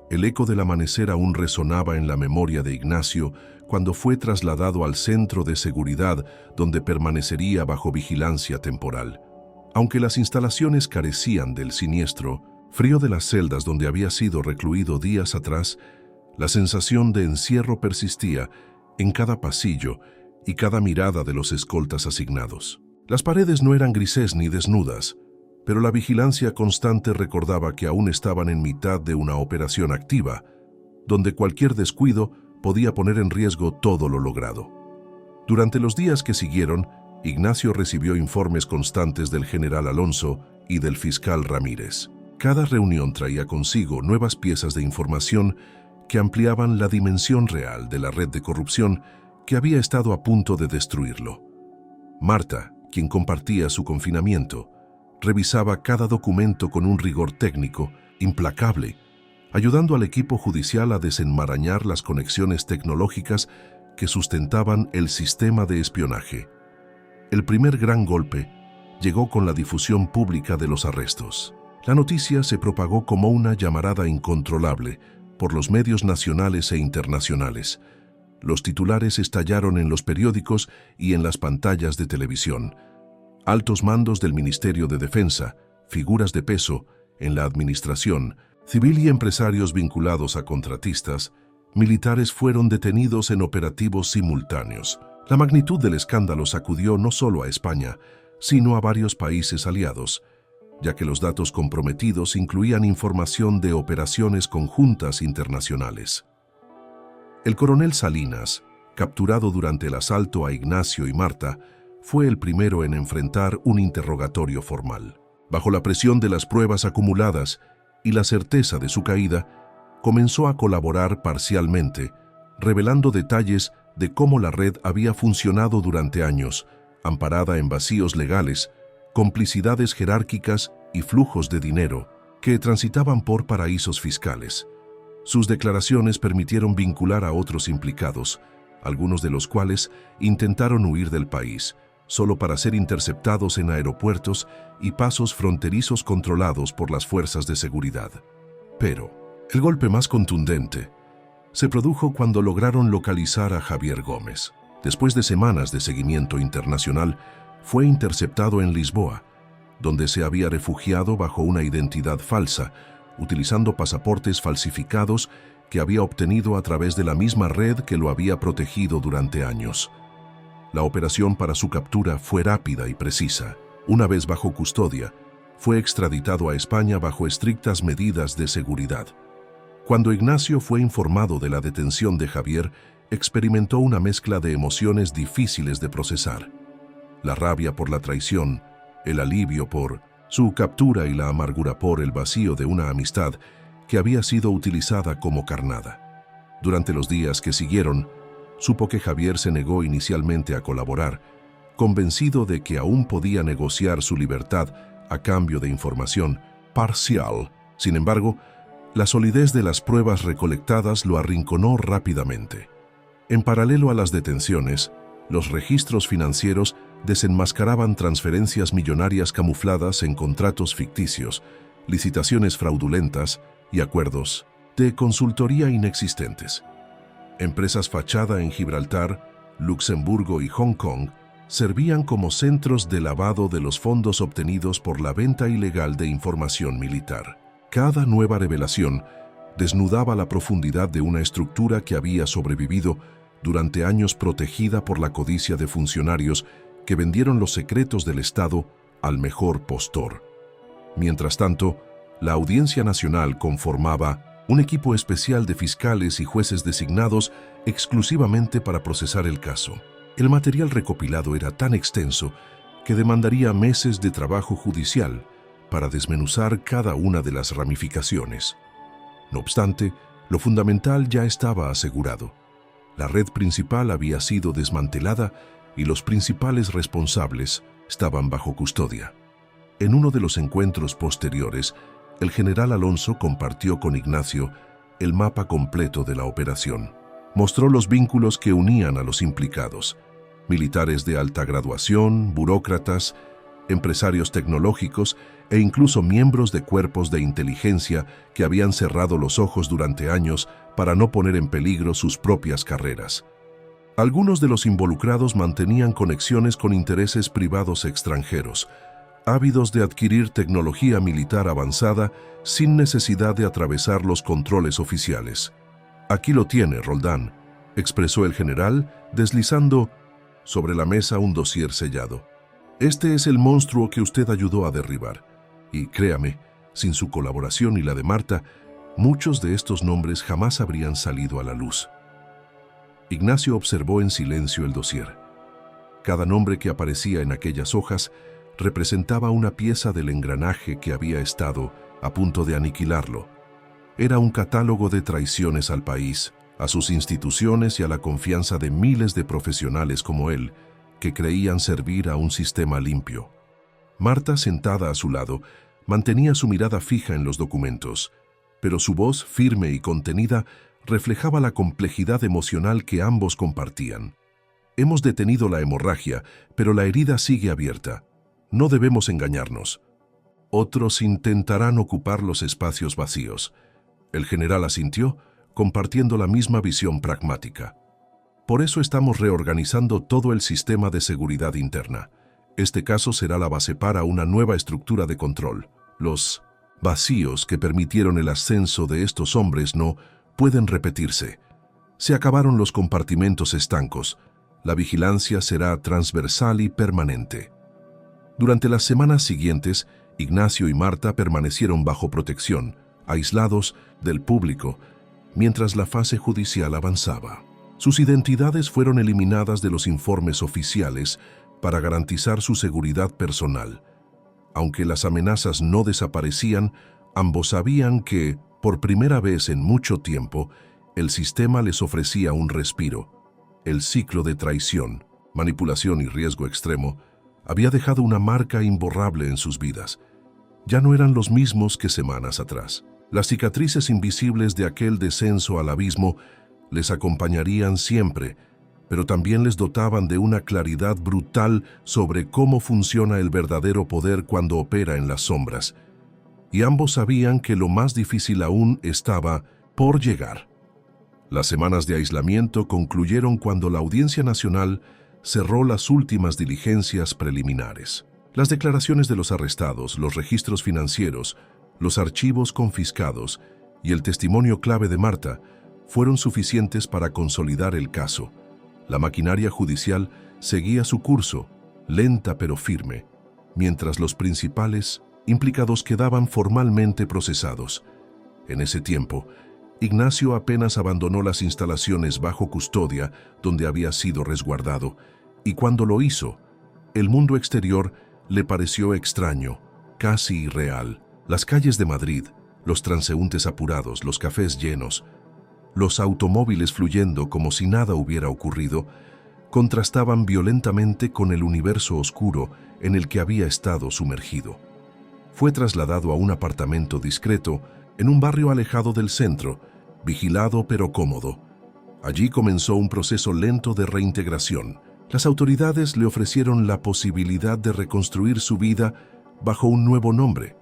El eco del amanecer aún resonaba en la memoria de Ignacio cuando fue trasladado al centro de seguridad donde permanecería bajo vigilancia temporal. Aunque las instalaciones carecían del siniestro frío de las celdas donde había sido recluido días atrás, la sensación de encierro persistía en cada pasillo y cada mirada de los escoltas asignados. Las paredes no eran grises ni desnudas, pero la vigilancia constante recordaba que aún estaban en mitad de una operación activa, donde cualquier descuido podía poner en riesgo todo lo logrado. Durante los días que siguieron, Ignacio recibió informes constantes del general Alonso y del fiscal Ramírez. Cada reunión traía consigo nuevas piezas de información que ampliaban la dimensión real de la red de corrupción que había estado a punto de destruirlo. Marta, quien compartía su confinamiento, revisaba cada documento con un rigor técnico implacable, ayudando al equipo judicial a desenmarañar las conexiones tecnológicas que sustentaban el sistema de espionaje. El primer gran golpe llegó con la difusión pública de los arrestos. La noticia se propagó como una llamarada incontrolable por los medios nacionales e internacionales. Los titulares estallaron en los periódicos y en las pantallas de televisión. Altos mandos del Ministerio de Defensa, figuras de peso en la administración civil y empresarios vinculados a contratistas, militares fueron detenidos en operativos simultáneos. La magnitud del escándalo sacudió no solo a España, sino a varios países aliados, ya que los datos comprometidos incluían información de operaciones conjuntas internacionales. El coronel Salinas, capturado durante el asalto a Ignacio y Marta, fue el primero en enfrentar un interrogatorio formal. Bajo la presión de las pruebas acumuladas y la certeza de su caída, comenzó a colaborar parcialmente, revelando detalles de cómo la red había funcionado durante años, amparada en vacíos legales, complicidades jerárquicas y flujos de dinero que transitaban por paraísos fiscales. Sus declaraciones permitieron vincular a otros implicados, algunos de los cuales intentaron huir del país, solo para ser interceptados en aeropuertos y pasos fronterizos controlados por las fuerzas de seguridad. Pero el golpe más contundente se produjo cuando lograron localizar a Javier Gómez. Después de semanas de seguimiento internacional, fue interceptado en Lisboa, donde se había refugiado bajo una identidad falsa, utilizando pasaportes falsificados que había obtenido a través de la misma red que lo había protegido durante años. La operación para su captura fue rápida y precisa. Una vez bajo custodia, fue extraditado a España bajo estrictas medidas de seguridad. Cuando Ignacio fue informado de la detención de Javier, experimentó una mezcla de emociones difíciles de procesar. La rabia por la traición, el alivio por su captura y la amargura por el vacío de una amistad que había sido utilizada como carnada. Durante los días que siguieron, supo que Javier se negó inicialmente a colaborar, convencido de que aún podía negociar su libertad a cambio de información parcial. Sin embargo, la solidez de las pruebas recolectadas lo arrinconó rápidamente. En paralelo a las detenciones, los registros financieros desenmascaraban transferencias millonarias camufladas en contratos ficticios, licitaciones fraudulentas y acuerdos de consultoría inexistentes. Empresas fachada en Gibraltar, Luxemburgo y Hong Kong servían como centros de lavado de los fondos obtenidos por la venta ilegal de información militar. Cada nueva revelación desnudaba la profundidad de una estructura que había sobrevivido durante años protegida por la codicia de funcionarios que vendieron los secretos del Estado al mejor postor. Mientras tanto, la Audiencia Nacional conformaba un equipo especial de fiscales y jueces designados exclusivamente para procesar el caso. El material recopilado era tan extenso que demandaría meses de trabajo judicial para desmenuzar cada una de las ramificaciones. No obstante, lo fundamental ya estaba asegurado. La red principal había sido desmantelada y los principales responsables estaban bajo custodia. En uno de los encuentros posteriores, el general Alonso compartió con Ignacio el mapa completo de la operación. Mostró los vínculos que unían a los implicados: militares de alta graduación, burócratas, empresarios tecnológicos e incluso miembros de cuerpos de inteligencia que habían cerrado los ojos durante años para no poner en peligro sus propias carreras. Algunos de los involucrados mantenían conexiones con intereses privados extranjeros, ávidos de adquirir tecnología militar avanzada sin necesidad de atravesar los controles oficiales. «Aquí lo tiene, Roldán», expresó el general, deslizando sobre la mesa un dossier sellado. «Este es el monstruo que usted ayudó a derribar. Y créame, sin su colaboración y la de Marta, muchos de estos nombres jamás habrían salido a la luz». Ignacio observó en silencio el dossier. Cada nombre que aparecía en aquellas hojas representaba una pieza del engranaje que había estado a punto de aniquilarlo. Era un catálogo de traiciones al país, a sus instituciones y a la confianza de miles de profesionales como él, que creían servir a un sistema limpio. Marta, sentada a su lado, mantenía su mirada fija en los documentos, pero su voz, firme y contenida, reflejaba la complejidad emocional que ambos compartían. Hemos detenido la hemorragia, pero la herida sigue abierta. No debemos engañarnos. Otros intentarán ocupar los espacios vacíos. El general asintió, compartiendo la misma visión pragmática. Por eso estamos reorganizando todo el sistema de seguridad interna. Este caso será la base para una nueva estructura de control. Los vacíos que permitieron el ascenso de estos hombres no pueden repetirse. Se acabaron los compartimentos estancos. La vigilancia será transversal y permanente. Durante las semanas siguientes, Ignacio y Marta permanecieron bajo protección, aislados del público, mientras la fase judicial avanzaba. Sus identidades fueron eliminadas de los informes oficiales para garantizar su seguridad personal. Aunque las amenazas no desaparecían, ambos sabían que, por primera vez en mucho tiempo, el sistema les ofrecía un respiro. El ciclo de traición, manipulación y riesgo extremo había dejado una marca imborrable en sus vidas. Ya no eran los mismos que semanas atrás. Las cicatrices invisibles de aquel descenso al abismo les acompañarían siempre, pero también les dotaban de una claridad brutal sobre cómo funciona el verdadero poder cuando opera en las sombras. Y ambos sabían que lo más difícil aún estaba por llegar. Las semanas de aislamiento concluyeron cuando la Audiencia Nacional cerró las últimas diligencias preliminares. Las declaraciones de los arrestados, los registros financieros, los archivos confiscados y el testimonio clave de Marta fueron suficientes para consolidar el caso. La maquinaria judicial seguía su curso, lenta pero firme, mientras los principales implicados quedaban formalmente procesados. En ese tiempo, Ignacio apenas abandonó las instalaciones bajo custodia donde había sido resguardado, y cuando lo hizo, el mundo exterior le pareció extraño, casi irreal. Las calles de Madrid, los transeúntes apurados, los cafés llenos, los automóviles fluyendo como si nada hubiera ocurrido, contrastaban violentamente con el universo oscuro en el que había estado sumergido. Fue trasladado a un apartamento discreto en un barrio alejado del centro, vigilado pero cómodo. Allí comenzó un proceso lento de reintegración. Las autoridades le ofrecieron la posibilidad de reconstruir su vida bajo un nuevo nombre,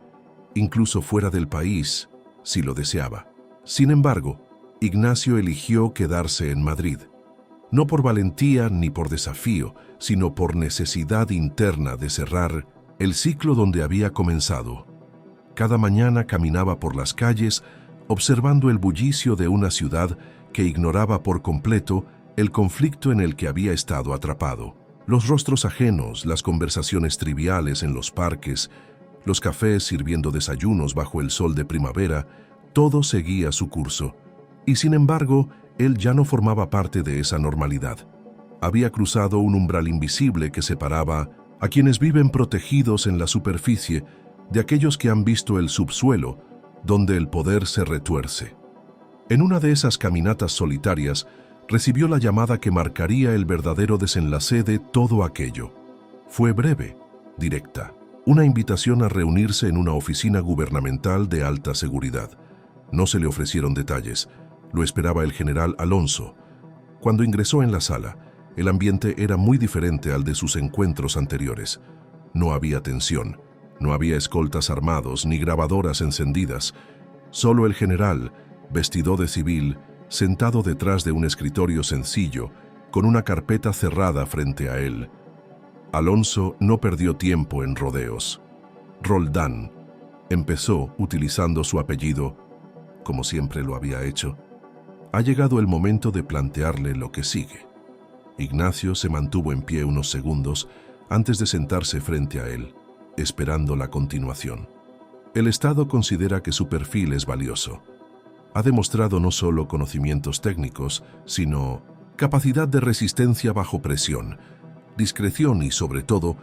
incluso fuera del país, si lo deseaba. Sin embargo, Ignacio eligió quedarse en Madrid, no por valentía ni por desafío, sino por necesidad interna de cerrar el ciclo donde había comenzado. Cada mañana caminaba por las calles, observando el bullicio de una ciudad que ignoraba por completo el conflicto en el que había estado atrapado. Los rostros ajenos, las conversaciones triviales en los parques, los cafés sirviendo desayunos bajo el sol de primavera, todo seguía su curso. Y sin embargo, él ya no formaba parte de esa normalidad. Había cruzado un umbral invisible que separaba a quienes viven protegidos en la superficie de aquellos que han visto el subsuelo, donde el poder se retuerce. En una de esas caminatas solitarias, recibió la llamada que marcaría el verdadero desenlace de todo aquello. Fue breve, directa, una invitación a reunirse en una oficina gubernamental de alta seguridad. No se le ofrecieron detalles. Lo esperaba el general Alonso. Cuando ingresó en la sala, el ambiente era muy diferente al de sus encuentros anteriores. No había tensión. No había escoltas armados ni grabadoras encendidas. Solo el general, vestido de civil, sentado detrás de un escritorio sencillo, con una carpeta cerrada frente a él. Alonso no perdió tiempo en rodeos. Roldán empezó utilizando su apellido, como siempre lo había hecho. Ha llegado el momento de plantearle lo que sigue. Ignacio se mantuvo en pie unos segundos antes de sentarse frente a él, esperando la continuación. El Estado considera que su perfil es valioso. Ha demostrado no solo conocimientos técnicos, sino capacidad de resistencia bajo presión, discreción y, sobre todo,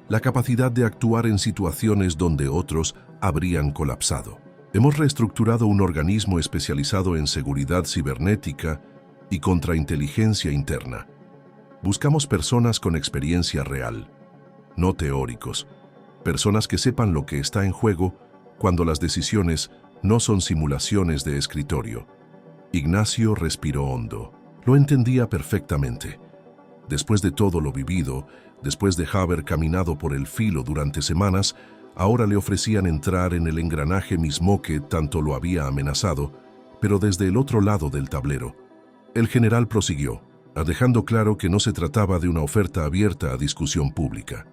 la capacidad de actuar en situaciones donde otros habrían colapsado. Hemos reestructurado un organismo especializado en seguridad cibernética y contrainteligencia interna. Buscamos personas con experiencia real, no teóricos, personas que sepan lo que está en juego cuando las decisiones no son simulaciones de escritorio. Ignacio respiró hondo. Lo entendía perfectamente. Después de todo lo vivido, después de haber caminado por el filo durante semanas, ahora le ofrecían entrar en el engranaje mismo que tanto lo había amenazado, pero desde el otro lado del tablero. El general prosiguió, dejando claro que no se trataba de una oferta abierta a discusión pública.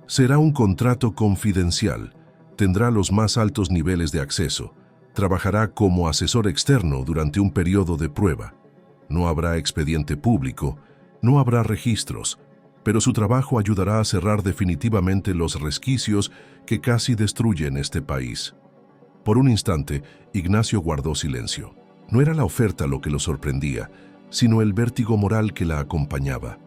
Será un contrato confidencial, tendrá los más altos niveles de acceso, trabajará como asesor externo durante un periodo de prueba. No habrá expediente público, no habrá registros, pero su trabajo ayudará a cerrar definitivamente los resquicios que casi destruyen este país. Por un instante, Ignacio guardó silencio. No era la oferta lo que lo sorprendía, sino el vértigo moral que la acompañaba.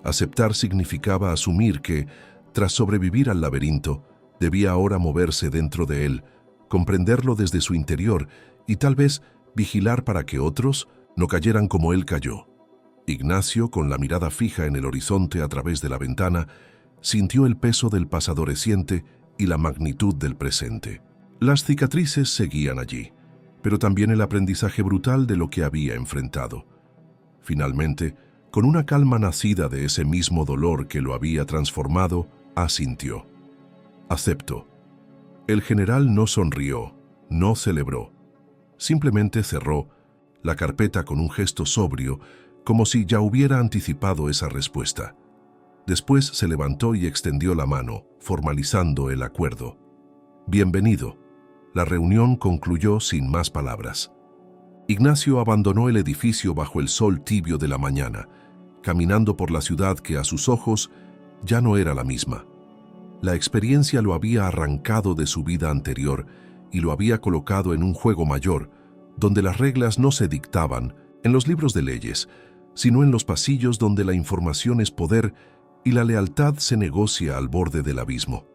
Aceptar significaba asumir que, tras sobrevivir al laberinto, debía ahora moverse dentro de él, comprenderlo desde su interior y tal vez vigilar para que otros no cayeran como él cayó. Ignacio, con la mirada fija en el horizonte a través de la ventana, sintió el peso del pasado reciente y la magnitud del presente. Las cicatrices seguían allí, pero también el aprendizaje brutal de lo que había enfrentado. Finalmente, con una calma nacida de ese mismo dolor que lo había transformado, asintió. Acepto. El general no sonrió, no celebró. Simplemente cerró la carpeta con un gesto sobrio, como si ya hubiera anticipado esa respuesta. Después se levantó y extendió la mano, formalizando el acuerdo. Bienvenido. La reunión concluyó sin más palabras. Ignacio abandonó el edificio bajo el sol tibio de la mañana, caminando por la ciudad que a sus ojos ya no era la misma. La experiencia lo había arrancado de su vida anterior y lo había colocado en un juego mayor, donde las reglas no se dictaban en los libros de leyes, sino en los pasillos donde la información es poder y la lealtad se negocia al borde del abismo.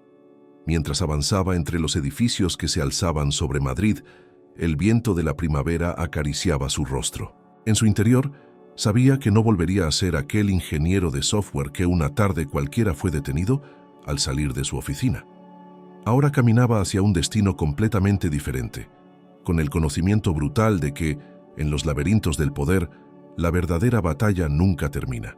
Mientras avanzaba entre los edificios que se alzaban sobre Madrid, el viento de la primavera acariciaba su rostro. En su interior, sabía que no volvería a ser aquel ingeniero de software que una tarde cualquiera fue detenido al salir de su oficina. Ahora caminaba hacia un destino completamente diferente, con el conocimiento brutal de que, en los laberintos del poder, la verdadera batalla nunca termina.